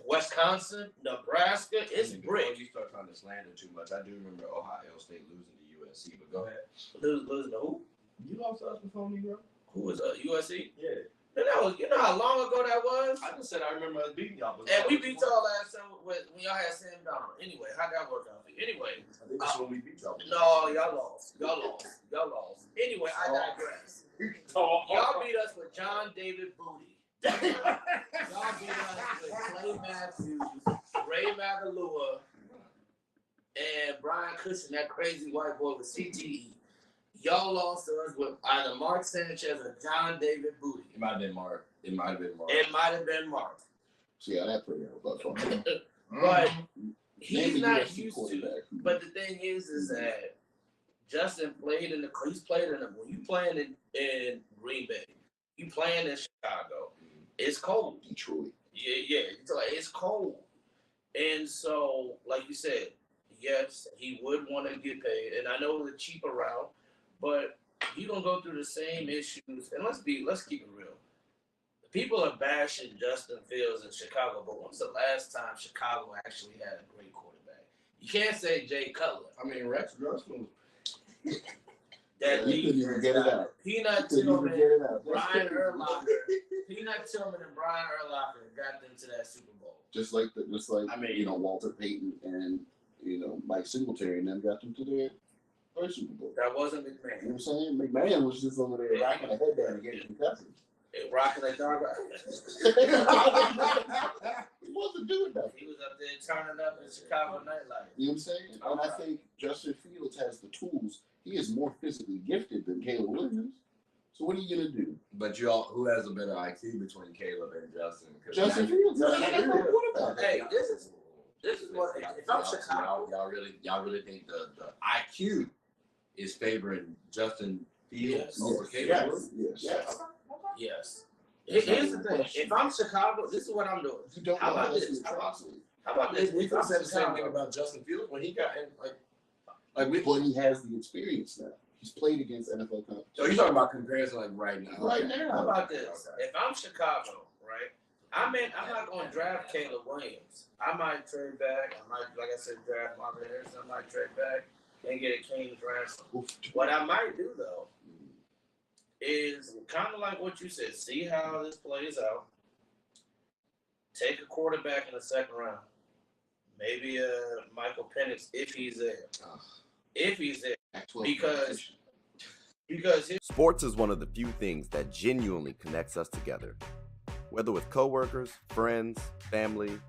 Wisconsin, Nebraska, it's brick. Before you start trying to slander too much, I do remember Ohio State losing to USC, but go ahead. Losing to who? You lost to us before me, bro? Who was USC? Yeah. And that was, you know how long ago that was? I just said I remember us beating y'all. And we beat y'all last time when y'all had Sam Donald. Anyway, how'd that work out for you? Anyway. I think that's when we beat y'all. No, y'all lost. Anyway, I digress. Y'all beat us with John David Booty. Y'all beat us with Clay Matthews, Ray Magalua, and Brian Cushing, that crazy white boy with CTE. Y'all lost to us with either Mark Sanchez or John David Booty. It might have been Mark. See how that played out. But he's not used to. But the thing is that Justin played he's played in when you playing in Green Bay, you playing in Chicago. It's cold. Detroit. Yeah. It's cold. And so, like you said, yes, he would want to get paid. And I know the cheaper route, but you're going to go through the same issues. And let's keep it real. People are bashing Justin Fields in Chicago, but when's the last time Chicago actually had a great quarterback? You can't say Jay Cutler. I mean, Rex Grossman. That defense get it out. Peanut Tillman, Brian Urlacher. Peanut Tillman and Brian Urlacher got them to that Super Bowl. Just like Walter Payton and Mike Singletary and them got them to their first Super Bowl. That wasn't McMahon. You know what I'm saying? McMahon was just over there rocking a headband and getting concussions. Rocking a dog. He wasn't doing that. He was up there turning up in Chicago nightlife. You know what I'm saying? And I think Justin Fields has the tools. He is more physically gifted than Caleb Williams. So what are you gonna do? But who has a better IQ between Caleb and Justin? Justin Fields. Hey, this is what if I'm Chicago. Y'all really think the IQ is favoring Justin Fields over Caleb Williams? Yes. Here's the thing. If I'm Chicago, this is what I'm doing. You don't How about this? We could say the same thing about Justin Fields when he got in, but he has the experience now. He's played against NFL competition. So you're talking about comparison right now? Right now. How about this? Okay. If I'm Chicago, right? I'm not going to draft Caleb Williams. I might trade back. I might, like I said, draft Marvin Harrison. I might trade back and get a King's ransom. What I might do though is kind of like what you said. See how this plays out. Take a quarterback in the second round. Maybe Michael Penix if he's there. If he's there. Because sports is one of the few things that genuinely connects us together. Whether with coworkers, friends, family,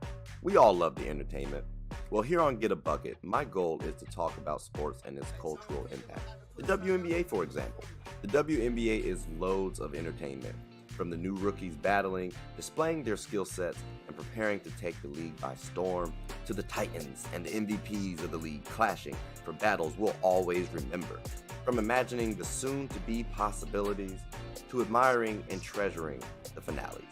we all love the entertainment. Well, here on Get a Bucket, my goal is to talk about sports and its cultural impact. The WNBA, for example. The WNBA is loads of entertainment, from the new rookies battling, displaying their skill sets, and preparing to take the league by storm, to the titans and the MVPs of the league clashing for battles we'll always remember. From imagining the soon-to-be possibilities, to admiring and treasuring the finales.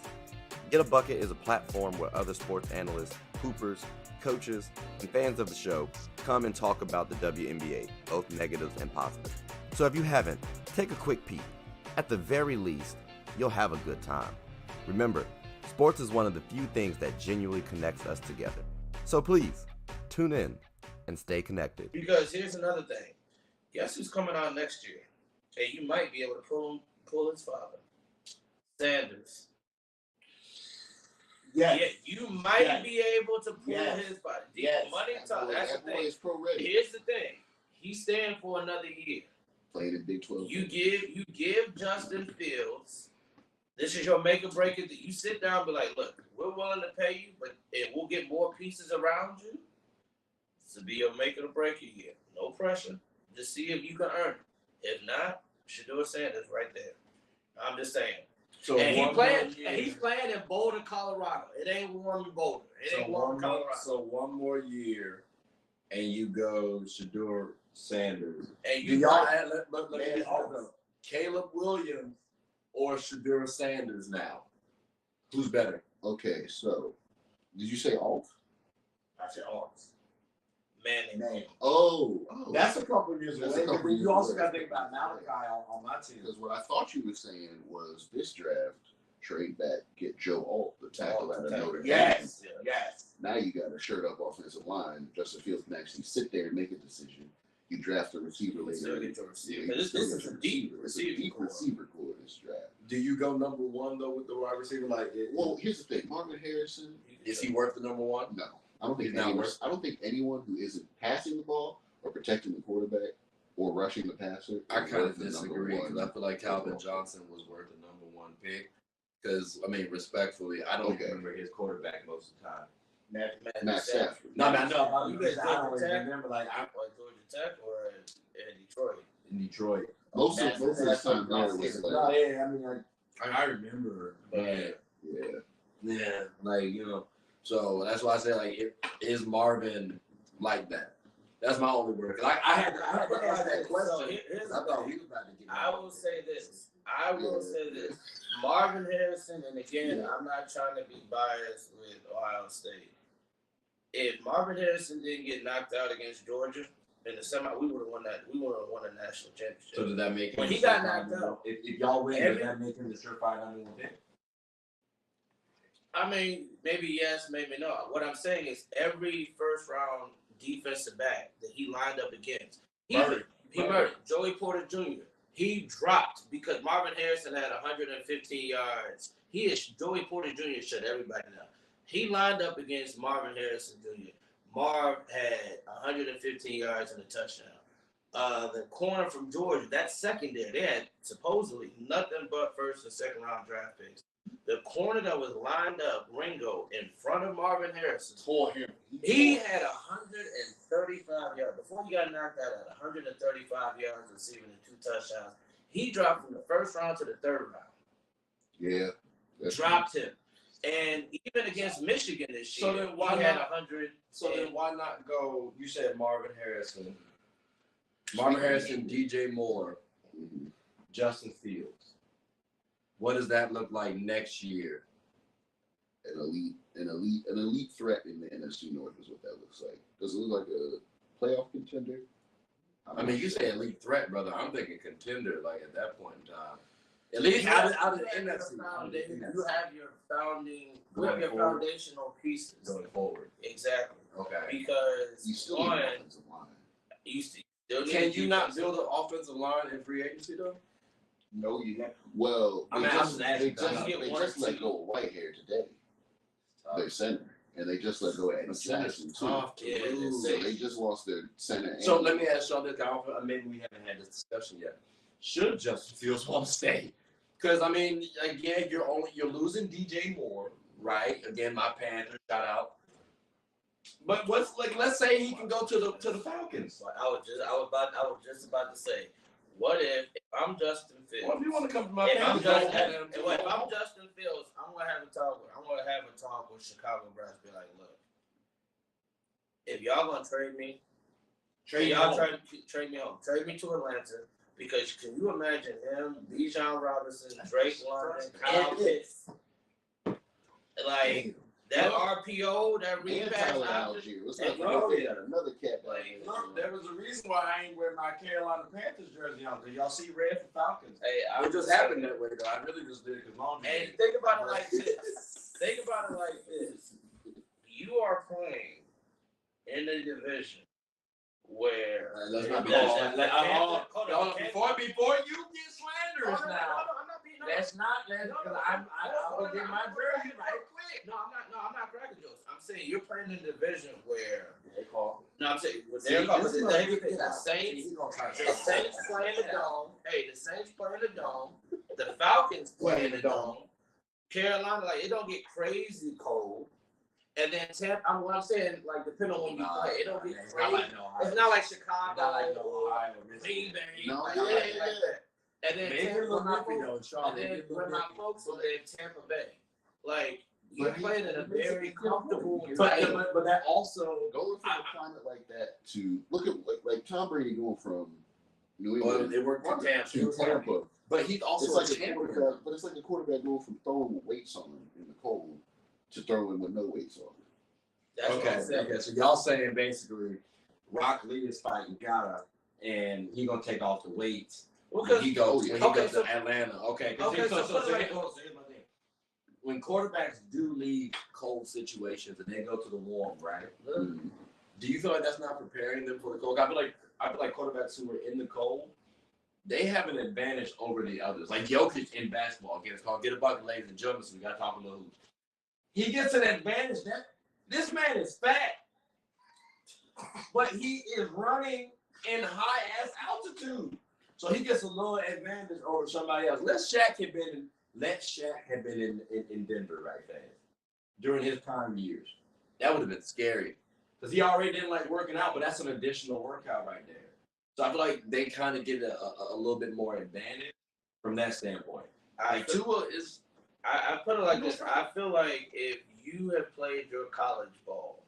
Get a Bucket is a platform where other sports analysts, hoopers, coaches, and fans of the show come and talk about the WNBA, both negatives and positives. So if you haven't, take a quick peek. At the very least, you'll have a good time. Remember, sports is one of the few things that genuinely connects us together. So please, tune in and stay connected. Because here's another thing. Guess who's coming out next year? And you might be able to pull his father. Sanders. Yes. Yeah, you might be able to pull his body. Yes. Money talk. That's the That boy thing. is pro ready. Here's the thing. He's staying for another year. Playing in Big 12. You give Justin Fields. This is your make or break it. You sit down and be like, look, we're willing to pay you, but we'll get more pieces around you. This will be your make or break it year. No pressure. Just see if you can earn it. If not, Shedeur Sanders right there. I'm just saying. So And he's playing in Boulder, Colorado. It ain't warm in Boulder. It ain't warm in Colorado. So one more year, and you go Shedeur Sanders. And Do you y'all might- add, let me get this though. Caleb Williams or Shedeur Sanders now? Who's better? Okay, so did you say alt? I said Arts. Manning. Oh, That's a couple years That's away. a couple But years you also away. got to think about Malachi on my team. because what I thought you were saying was this draft, trade back, get Joe Alt, the tackle out of Notre Dame. Yes. Now you got a shirt up offensive line. Justin Fields can actually sit there and make a decision. You draft a receiver later. Still get your receiver. Yeah, you This still is get a your deep It's a receiver deep core. receiver core this draft. Do you go number one though with the wide receiver? Well, here's the thing. Marvin Harrison, Is he worth the number one? no. I don't think He's not anyone, worth- I don't think anyone who isn't passing the ball or protecting the quarterback or rushing the passer. I is kind worth of the number disagree because one I feel like Calvin overall. Johnson was worth the number one pick. Because I mean, respectfully, I don't Okay. remember his quarterback most of the time. Matt Stafford. No, I know. You guys always remember, like, Or Georgia Tech or in Detroit. In Detroit. Most of his time there was like, yeah, I mean, like, I remember. But yeah. like, you know, so that's why I say, like, is Marvin like that? That's my only word. 'Cause I had to ask that question. So here's I the thought thing. he was about to get I will say this. Marvin Harrison, and again, I'm not trying to be biased with Ohio State. If Marvin Harrison didn't get knocked out against Georgia in the semi, we would have won that. We would have won a national championship. So did that make him When he the got surefire knocked out, if y'all win, every- does that make him the surefire number one pick? I mean, maybe yes, maybe no. What I'm saying is every first round defensive back that he lined up against, he murdered. Joey Porter Jr. He dropped because Marvin Harrison had 115 yards. Joey Porter Jr. shut everybody down. He lined up against Marvin Harrison Jr. Marv had 115 yards and a touchdown. The corner from Georgia, that secondary, they had supposedly nothing but first and second round draft picks. The corner that was lined up, Ringo, in front of Marvin Harrison, tore him. he had 135 yards. Before he got knocked out at 135 yards receiving and 2 touchdowns, he dropped from the first round to the third round. Yeah. Dropped him. And even against Michigan this So year, then why he had not- 100. So then why not go? You said Marvin Harrison, DJ Moore, Mhm. Justin Fields. What does that look like next year? An elite threat in the NFC North is what that looks like. Does it look like a playoff contender? I mean, you say elite threat, brother. I'm thinking contender, like at that point in time. At least out of the NFC. You have your Going forward. foundational pieces. Going forward. Exactly. Okay. Because You still need one, an offensive line. you still need Can a you not defensive build an offensive line in free agency though? No, you got. Well, I mean, I'm just asking, they just let go of Whitehair today. Their center, and they just let go of Eddie Jackson too. Tough to Yeah, lose. So they just lost their center. So and- let me ask y'all this. Maybe we haven't had this discussion yet. Should Justin Fields want to stay? Because I mean, again, you're losing DJ Moore, right? Again, my Panthers, shout out. But what's like? Let's say he can go to the Falcons. Like I was just about to say, what if I'm Justin Fields? Well, if you want to come to my If I'm Falcons, Justin Fields, I'm gonna have a talk with Chicago Bears. Be like, look, if y'all gonna trade me, trade me home. Trade me to Atlanta. Because can you imagine him, Bijan Robinson, Drake London, Kyle Pitts, like that RPO, that repass Algier. Let's not forget another cat. Like, look, there was a reason why I ain't wear my Carolina Panthers jersey on. Cause y'all see red for Falcons. Hey, it just happened that way though. I really just did it because Long. And think about it like this. You are playing in the division where let's not be before you get slanderous now. Let's not because I'm gonna get my jersey right quick. No, I'm not cracking jokes. I'm saying you're playing in a division where they call. No, I'm saying they're calling the Saints play in the dome. Hey, the Saints play in the dome. The Falcons play in the dome. Carolina, like it don't get crazy cold. And then Tampa, I'm saying, like, depending on when you play, it don't get crazy. It's not like Chicago, Ohio, Green Bay, no, like that. And then when my folks are in Tampa Bay, like you're playing in a very comfortable environment. But that also going from a climate like that to look at like Tom Brady going from New England to Tampa. But he's also it's like a quarterback going from throwing weights on him in the cold to throwing with no weights on him. Okay. So y'all saying basically Rock Lee is fighting Gata and he gonna take off the weights. When he goes to Atlanta. So here's my thing. When quarterbacks do leave cold situations and they go to the warm, right? Mm-hmm. Do you feel like that's not preparing them for the cold? I feel like quarterbacks who are in the cold, they have an advantage over the others. Like Jokic in basketball, it's called Get a Bucket, ladies and gentlemen, so we gotta talk a little hoops. He gets an advantage that this man is fat, but he is running in high ass altitude. So he gets a little advantage over somebody else. Let Shaq have been in Denver right fast during his prime years. That would have been scary. Because he already didn't like working out, but that's an additional workout right there. So I feel like they kind of get a little bit more advantage from that standpoint. I put it like this. I feel like if you have played your college ball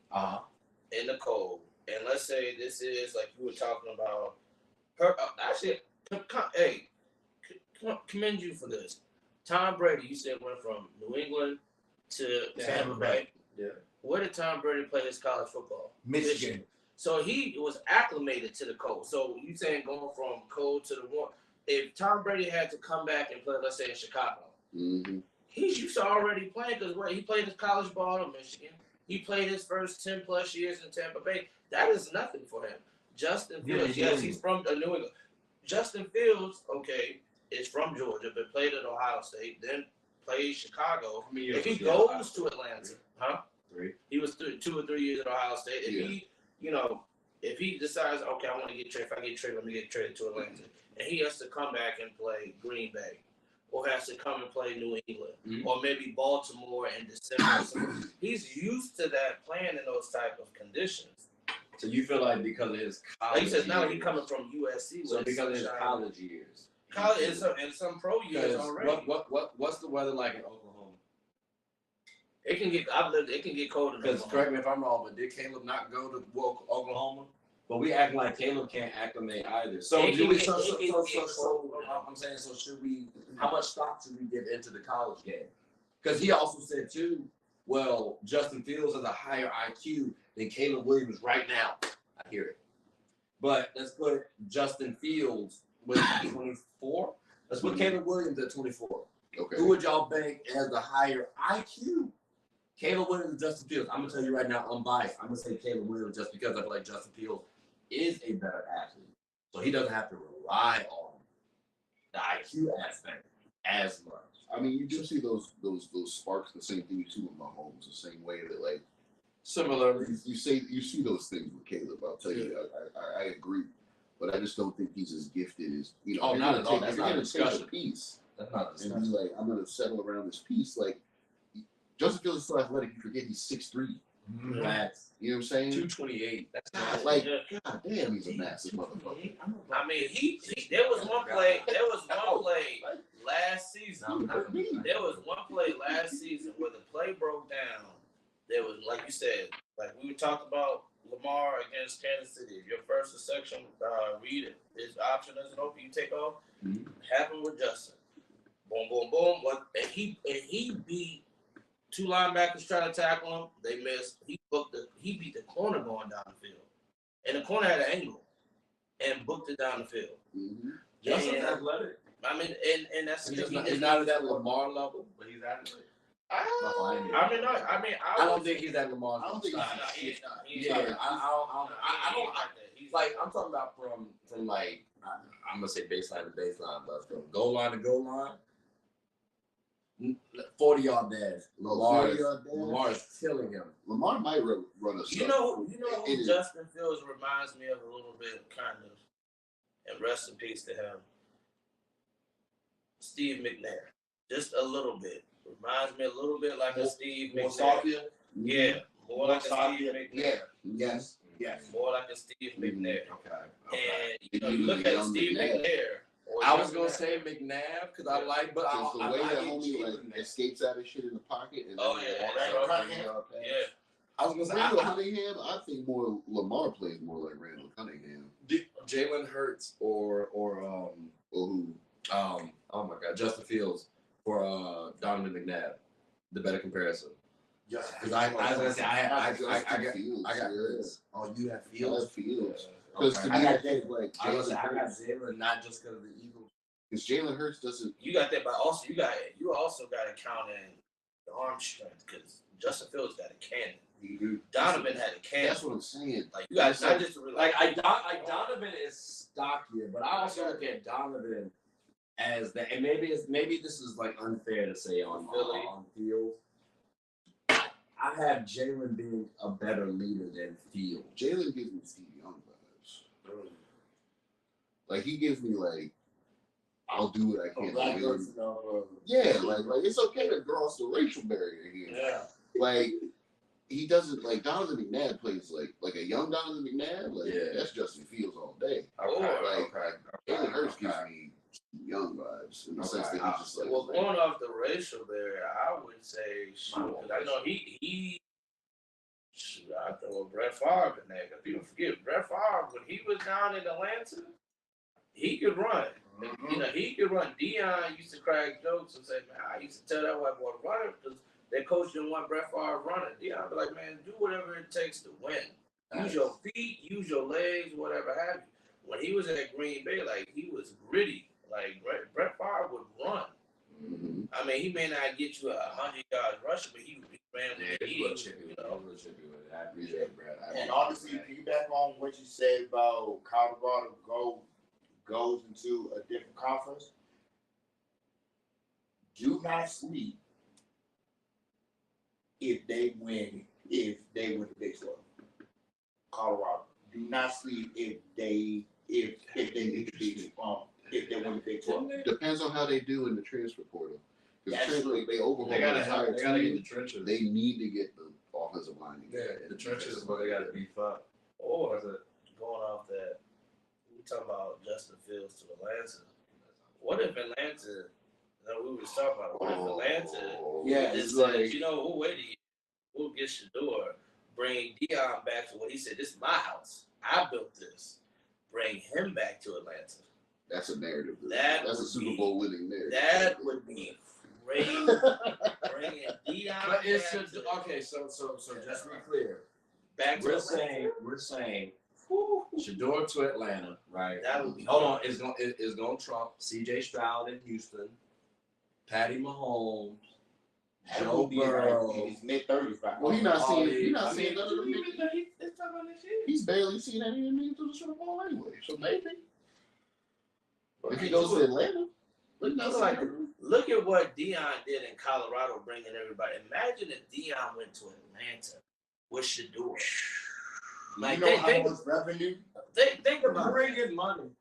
in the cold, and let's say this is like you were talking about, commend you for this. Tom Brady, you said went from New England to Tampa Bay. Yeah. Where did Tom Brady play his college football? Michigan. So he was acclimated to the cold. So you saying going from cold to the warm. If Tom Brady had to come back and play, let's say in Chicago, he's used to already playing because he played his college ball in Michigan. He played his first 10 plus years in Tampa Bay. That is nothing for him. Justin Fields, yes, he's from New England. Justin Fields, is from Georgia, but played at Ohio State, then played Chicago. If he goes to Atlanta, he was 2 or 3 years at Ohio State. If he decides, I want to get traded. If I get traded, let me get traded to Atlanta, and he has to come back and play Green Bay, or has to come and play New England, or maybe Baltimore in December. So he's used to that playing in those type of conditions. So you feel like because of his college like he says, now he's coming from USC. So because of his college years. College and some pro years already. What's the weather like in Oklahoma? It can get cold in Oklahoma. Because correct me if I'm wrong, but did Caleb not go to Oklahoma? But we act like Caleb can't acclimate either. So I'm saying, so should we? How much stock should we give into the college game? Because he also said too, well, Justin Fields has a higher IQ than Caleb Williams right now. I hear it. But let's put Justin Fields with 24. Let's put Caleb Williams at 24. Okay. Who would y'all bank as the higher IQ? Caleb Williams or Justin Fields? I'm going to tell you right now, I'm biased. I'm going to say Caleb Williams just because I feel like Justin Fields is a better athlete. So he doesn't have to rely on the IQ aspect as much. I mean, you do see those sparks, the same thing you see with Mahomes, the same way that like similarly you see those things with Caleb. I'll tell you, I agree, but I just don't think he's as gifted as not at all. That's not a discussion. Piece. That's not a discussion. And he's like, I'm gonna settle around this piece. Like Justin Fields is so athletic, you forget he's 6'3". Facts. You know what I'm saying? 228. That's God, nice. like, God damn, he's a massive motherfucker. I mean, he there was one play last season. There was one play last season where the play broke down. There was, like you said, like we were talking about Lamar against Kansas City. Your first or second read it. His option doesn't open, you take off. Happened with Justin. Boom, boom, boom. And he beat two linebackers trying to tackle him. They missed. He beat the corner going down the field. And the corner had an angle and booked it down the field. Justin's athletic. I mean, and that's He's not at that Lamar level, but he's athletic. I don't think he's at Lamar's level. He's not. I don't like. I'm talking about from like I'm gonna say baseline to baseline, but from goal line to goal line. 40-yard dash. Lamar is killing him. Lamar might run a. You know who Justin Fields reminds me of a little bit, kind of, and rest in peace to him. Steve McNair, just a little bit. Reminds me a little bit like a Steve McNair. Yeah, more like a Steve McNair. Yes. More like a Steve McNair. Okay. And you look at Steve McNair. I was gonna say McNabb because I like, but the way that homie like escapes out of shit in the pocket. And I was gonna say Randall Cunningham. I think more Lamar plays more like Randall Cunningham. Jalen Hurts or who? Oh my God, Justin Fields or Donovan McNabb. The better comparison. Because I got Hurts. Oh, you have Fields. Because to me, I think like I got Jalen not just because of the Eagles. Because Jalen Hurts doesn't. You got that, but also you also got to count in the arm strength because Justin Fields got a cannon. Donovan had a cannon. That's what I'm saying. Like you got not just Donovan is stockier, but I also look at Donovan as that, and maybe this is like unfair to say on Fields. I have Jalen being a better leader than Fields. Jalen gives me Steve Young vibes. Like he gives me like, I'll do what I can. Yeah, like it's okay to cross the racial barrier here. Yeah. Like he doesn't like Donovan McNabb plays like a young Donovan McNabb. Like that's Justin Fields all day. Jalen Hurts gives me young vibes in the sense that he's just like. Well, going off the racial barrier, I would say because I know he I throw Brett Favre in there because people forget Brett Favre when he was down in Atlanta, he could run. You know, he could run. Deion used to crack jokes and say, "Man, I used to tell that white boy to run it because their coach didn't want Brett Favre running." Deion be like, "Man, do whatever it takes to win. Use your feet, use your legs, whatever have you." When he was at Green Bay, like he was gritty. Like Brett Favre would run. I mean, he may not get you 100 yards rushing, but he ran with the heat. I appreciate Brad. And honestly, piggyback on what you said about Colorado goes into a different conference. Do not sleep if they win the Big 12. Colorado. Do not sleep if they win the Big 12. Depends on how they do in the transfer portal. Because they overhaul They gotta get the trenches. They need to get the offensive line together. The trenches is what they gotta beef up. Or going off that, we talking about Justin Fields to Atlanta. What if Atlanta? We were talking about. What if Atlanta? It's like, you know, we'll wait a year. We'll get Shador. Bring Deion back to what he said. This is my house. I built this. Bring him back to Atlanta. That's a narrative. That's a Super Bowl winning narrative. That would be great. Bringing Deion. But it's okay. So just to be clear, we're saying Shador to Atlanta, right? That would be. Hold on, it's gonna trump C.J. Stroud in Houston, Patty Mahomes, Joe Burrow. In his mid-30s, right? Well, he's not seeing none of them. Let's talk about this shit. He's barely seen any of them to the Super Bowl anyway. So maybe if he goes to Atlanta, look at what Deion did in Colorado, bringing everybody. Imagine if Deion went to Atlanta with Shador. Like, you know how much revenue? Think about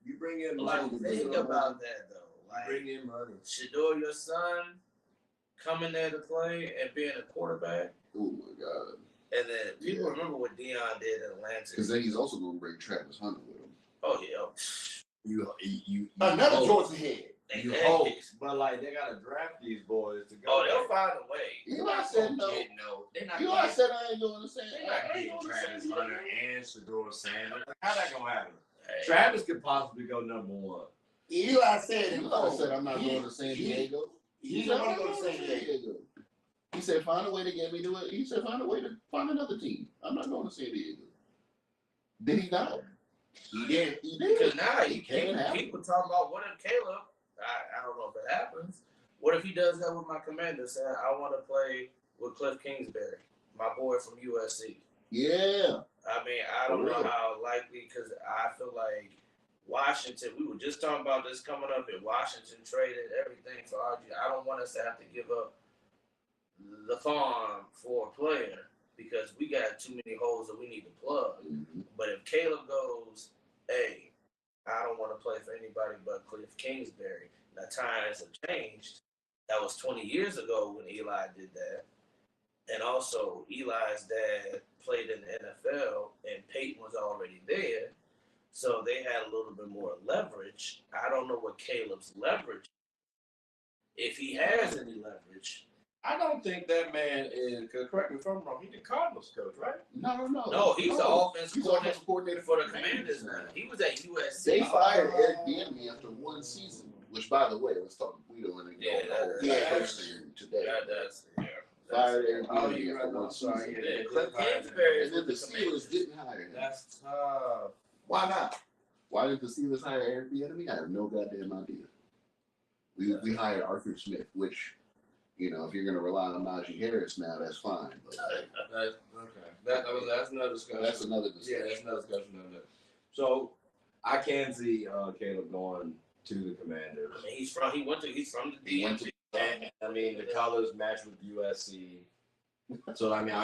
You bring in money. Think about that though. Like, bring in money. Shador, your son, coming there to play and being a quarterback. oh my God. And then people remember what Deion did in Atlanta. Because then he's also going to bring Travis Hunter with him. Oh yeah. You Another Georgia head. You hope, but like they gotta draft these boys to go. Oh, they'll find a way. Eli said no. They're not. Eli said I ain't going to say They're not getting Travis Hunter and Shedeur Sanders. Like, how that gonna happen? Hey. Travis could possibly go number one. Eli said I'm not going to San Diego. He don't want to go to San Diego. He said find a way to get me to it. He said find a way to find another team. I'm not going to San Diego. Did he not? He did. He did. Because now people talking about what if Caleb. I don't know if it happens. What if he does that with my commander? Saying I want to play with Cliff Kingsbury, my boy from USC. Yeah. I mean, I don't know how likely, because I feel like Washington. We were just talking about this coming up, and Washington traded everything for RG. I don't want us to have to give up the farm for a player because we got too many holes that we need to plug. Mm-hmm. But if Caleb goes, hey, I don't want to play for anybody but Cliff Kingsbury. Now, times have changed. That was 20 years ago when Eli did that. And also, Eli's dad played in the NFL, and Peyton was already there. So they had a little bit more leverage. I don't know what Caleb's leverage is. If he has any leverage. I don't think that man is, correct me if I'm wrong, he's the Cardinals coach, right? No. No, he's the offensive coordinator for the Commanders now. He was at USC. They fired Eric Bieniemy after one season, which, by the way, let's talk Guido and today. Fired Eric Bieniemy after one season. Cliff Kingsbury. And then the Steelers didn't hire him. That's tough. Why not? Why did the Steelers hire Eric Bieniemy? I have no goddamn idea. We hired Arthur Smith, which, you know, if you're going to rely on Najee Harris now, that's fine. But That's another discussion. That's another discussion. Yeah, that's another discussion on that. So I can see Caleb going to the Commanders. I mean, he's from the DMV. And I mean, the colors match with USC. So I mean,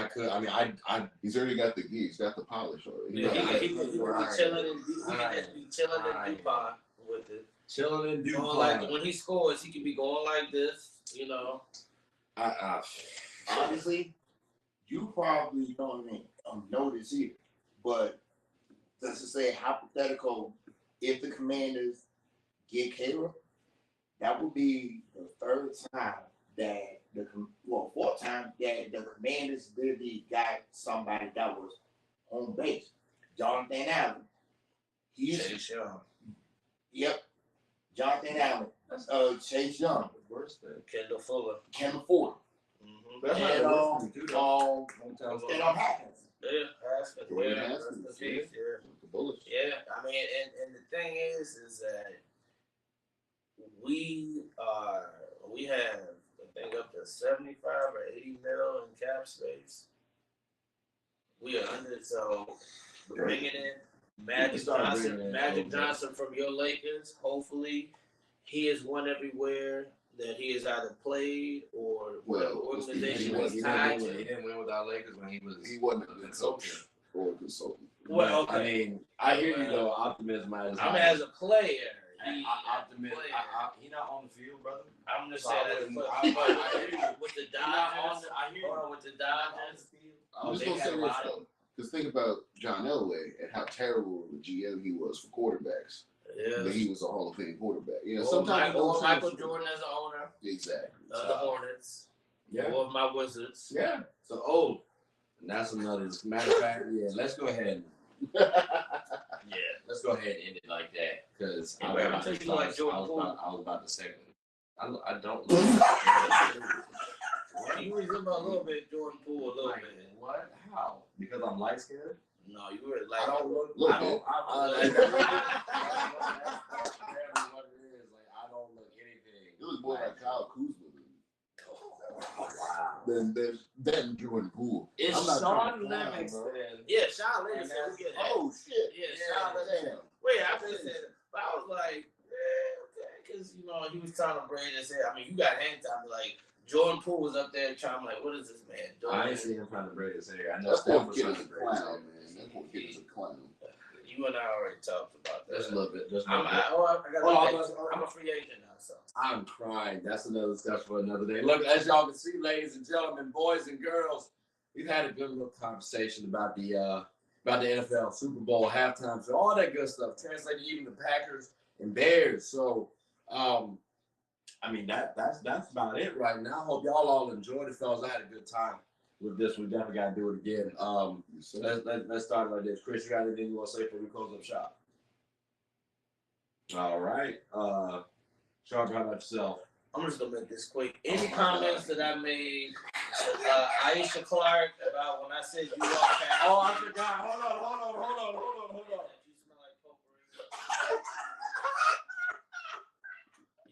he's already got the gear. He's got the polish already. Yeah, he be chilling in DuPont with it. Chilling in DuPont. Like when he scores, he can be going like this, you know. Honestly, you probably don't even notice here, but let's just say hypothetical, if the Commanders get Caleb, that would be the fourth time that the Commanders really got somebody that was home base. Jonathan Allen. Chase Young. Yep. Jonathan Allen. Chase Young. Worst thing. Kendall Fuller. Kendall Ford. Mm-hmm. That's not the worst thing, too, though. Haskins. Yeah, Haskins. The Bullets. Yeah, I mean, and the thing is that we have, I think, up to 75 or 80 mil in cap space. We are under, so we're bringing in Magic Johnson from your Lakers. Hopefully, he has won everywhere that he has either played or organization was tied to. He didn't win with our Lakers when he wasn't a good coach or a consultant. Well, okay. I mean, I hear you though. Optimism. As a player. He not on the field, brother. I'm just saying that with the Dodgers. With the Dodgers. I'm just gonna say this though, because think about John Elway and how terrible of a GM he was for quarterbacks. Yeah. But he was a Hall of Fame quarterback. You know, sometimes Michael Jordan as the owner. Exactly. Of the Hornets. Yeah. Or of my Wizards. Yeah. So and that's another matter of fact. Yeah. Let's go ahead. Let's go ahead and end it like that because I was about to say I don't. You resemble a little bit Jordan Poole, a little bit. What? How? Because I'm light skinned? No, you were like. I don't look. I don't look anything. It was more like Kyle Kuzma. Wow. Than Jordan Poole. It's Sean Livingston. Yeah, Sean Livingston. Oh shit. Yeah, Sean Livingston. Wait, I just said, but I was like, okay, because you know he was trying to braid his hair. I mean, you got hang time, like Jordan Poole was up there trying to like, what is this man doing? I ain't seen him trying to braid his hair. I know that poor kid is a clown, man. That poor kid is a clown. You and I already talked about that. Just a little bit. I'm a free agent now, so. I'm crying. That's another discussion for another day. Look, as y'all can see, ladies and gentlemen, boys and girls, we've had a good little conversation about the NFL Super Bowl halftime show, all that good stuff, translating even the Packers and Bears. So, I mean that's about it right now. Hope y'all all enjoyed it, fellas. I had a good time with this. We definitely got to do it again. Let's start like this. Chris, you got anything you want to say before we close up shop? All right. Sharp, how about yourself? I'm just gonna make this quick. Any comments that I made, Aisha Clark, about when I said you walk past? Oh, I forgot. Hold on. You smell like potpourri.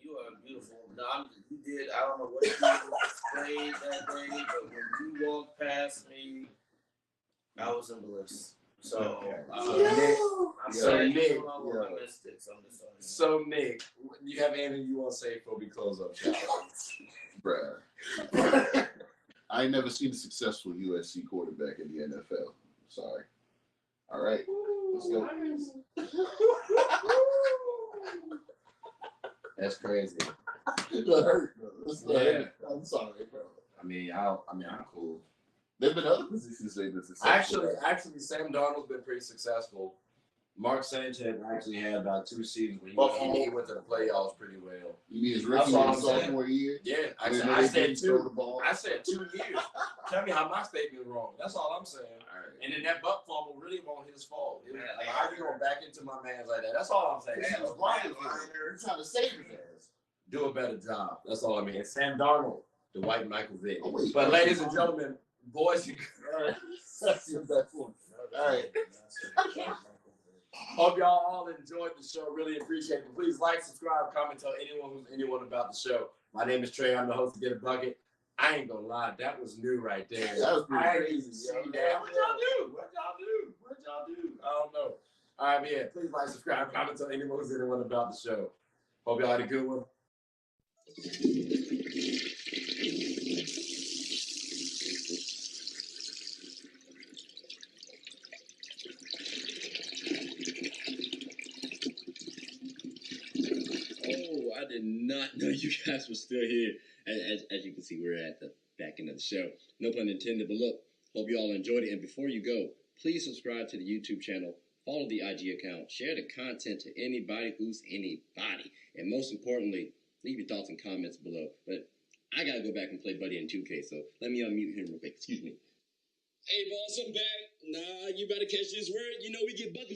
You are beautiful. No, you did. I don't know what you displayed that day, but when you walked past me, I was in bliss. So, Nick, I missed it. So Nick, do you have anything you want to say before we close up, shop? Bruh. I ain't never seen a successful USC quarterback in the NFL. Sorry. All right. Let's go. That's crazy. That hurt, bro. Yeah. I'm sorry, bro. I'm cool. There've been other positions they've been successful. Actually, Sam Darnold's been pretty successful. Mark Sanchez actually had about 2 seasons where he went to the playoffs pretty well. You mean his rookie and sophomore year? Yeah, I said 2. I said 2 years. Tell me how my statement was wrong. That's all I'm saying. All right. And then that butt fumble really wasn't his fault. It was like, how you going back into my man's like that? That's all I'm saying. He's trying to save his ass. Do a better job. That's all I mean. It's Sam Darnold, the white Michael Vick. Oh, wait, but ladies and gentlemen, boys and girls, that's your best one. All right. Hope y'all all enjoyed the show. Really appreciate it. Please like, subscribe, comment, tell anyone about the show. My name is Trey. I'm the host of Get a Bucket. I ain't gonna lie, that was new right there. That was pretty crazy. What y'all do? I don't know. All right, but yeah, please like, subscribe, comment, tell anyone about the show. Hope y'all had a good one. I did not know you guys were still here. As you can see, we're at the back end of the show. No pun intended, but look, hope you all enjoyed it. And before you go, please subscribe to the YouTube channel, follow the IG account, share the content to anybody who's anybody. And most importantly, leave your thoughts and comments below. But I got to go back and play Buddy in 2K, so let me unmute him real quick. Excuse me. Hey, boss, I'm back. Nah, you better catch this word. You know we get buckets.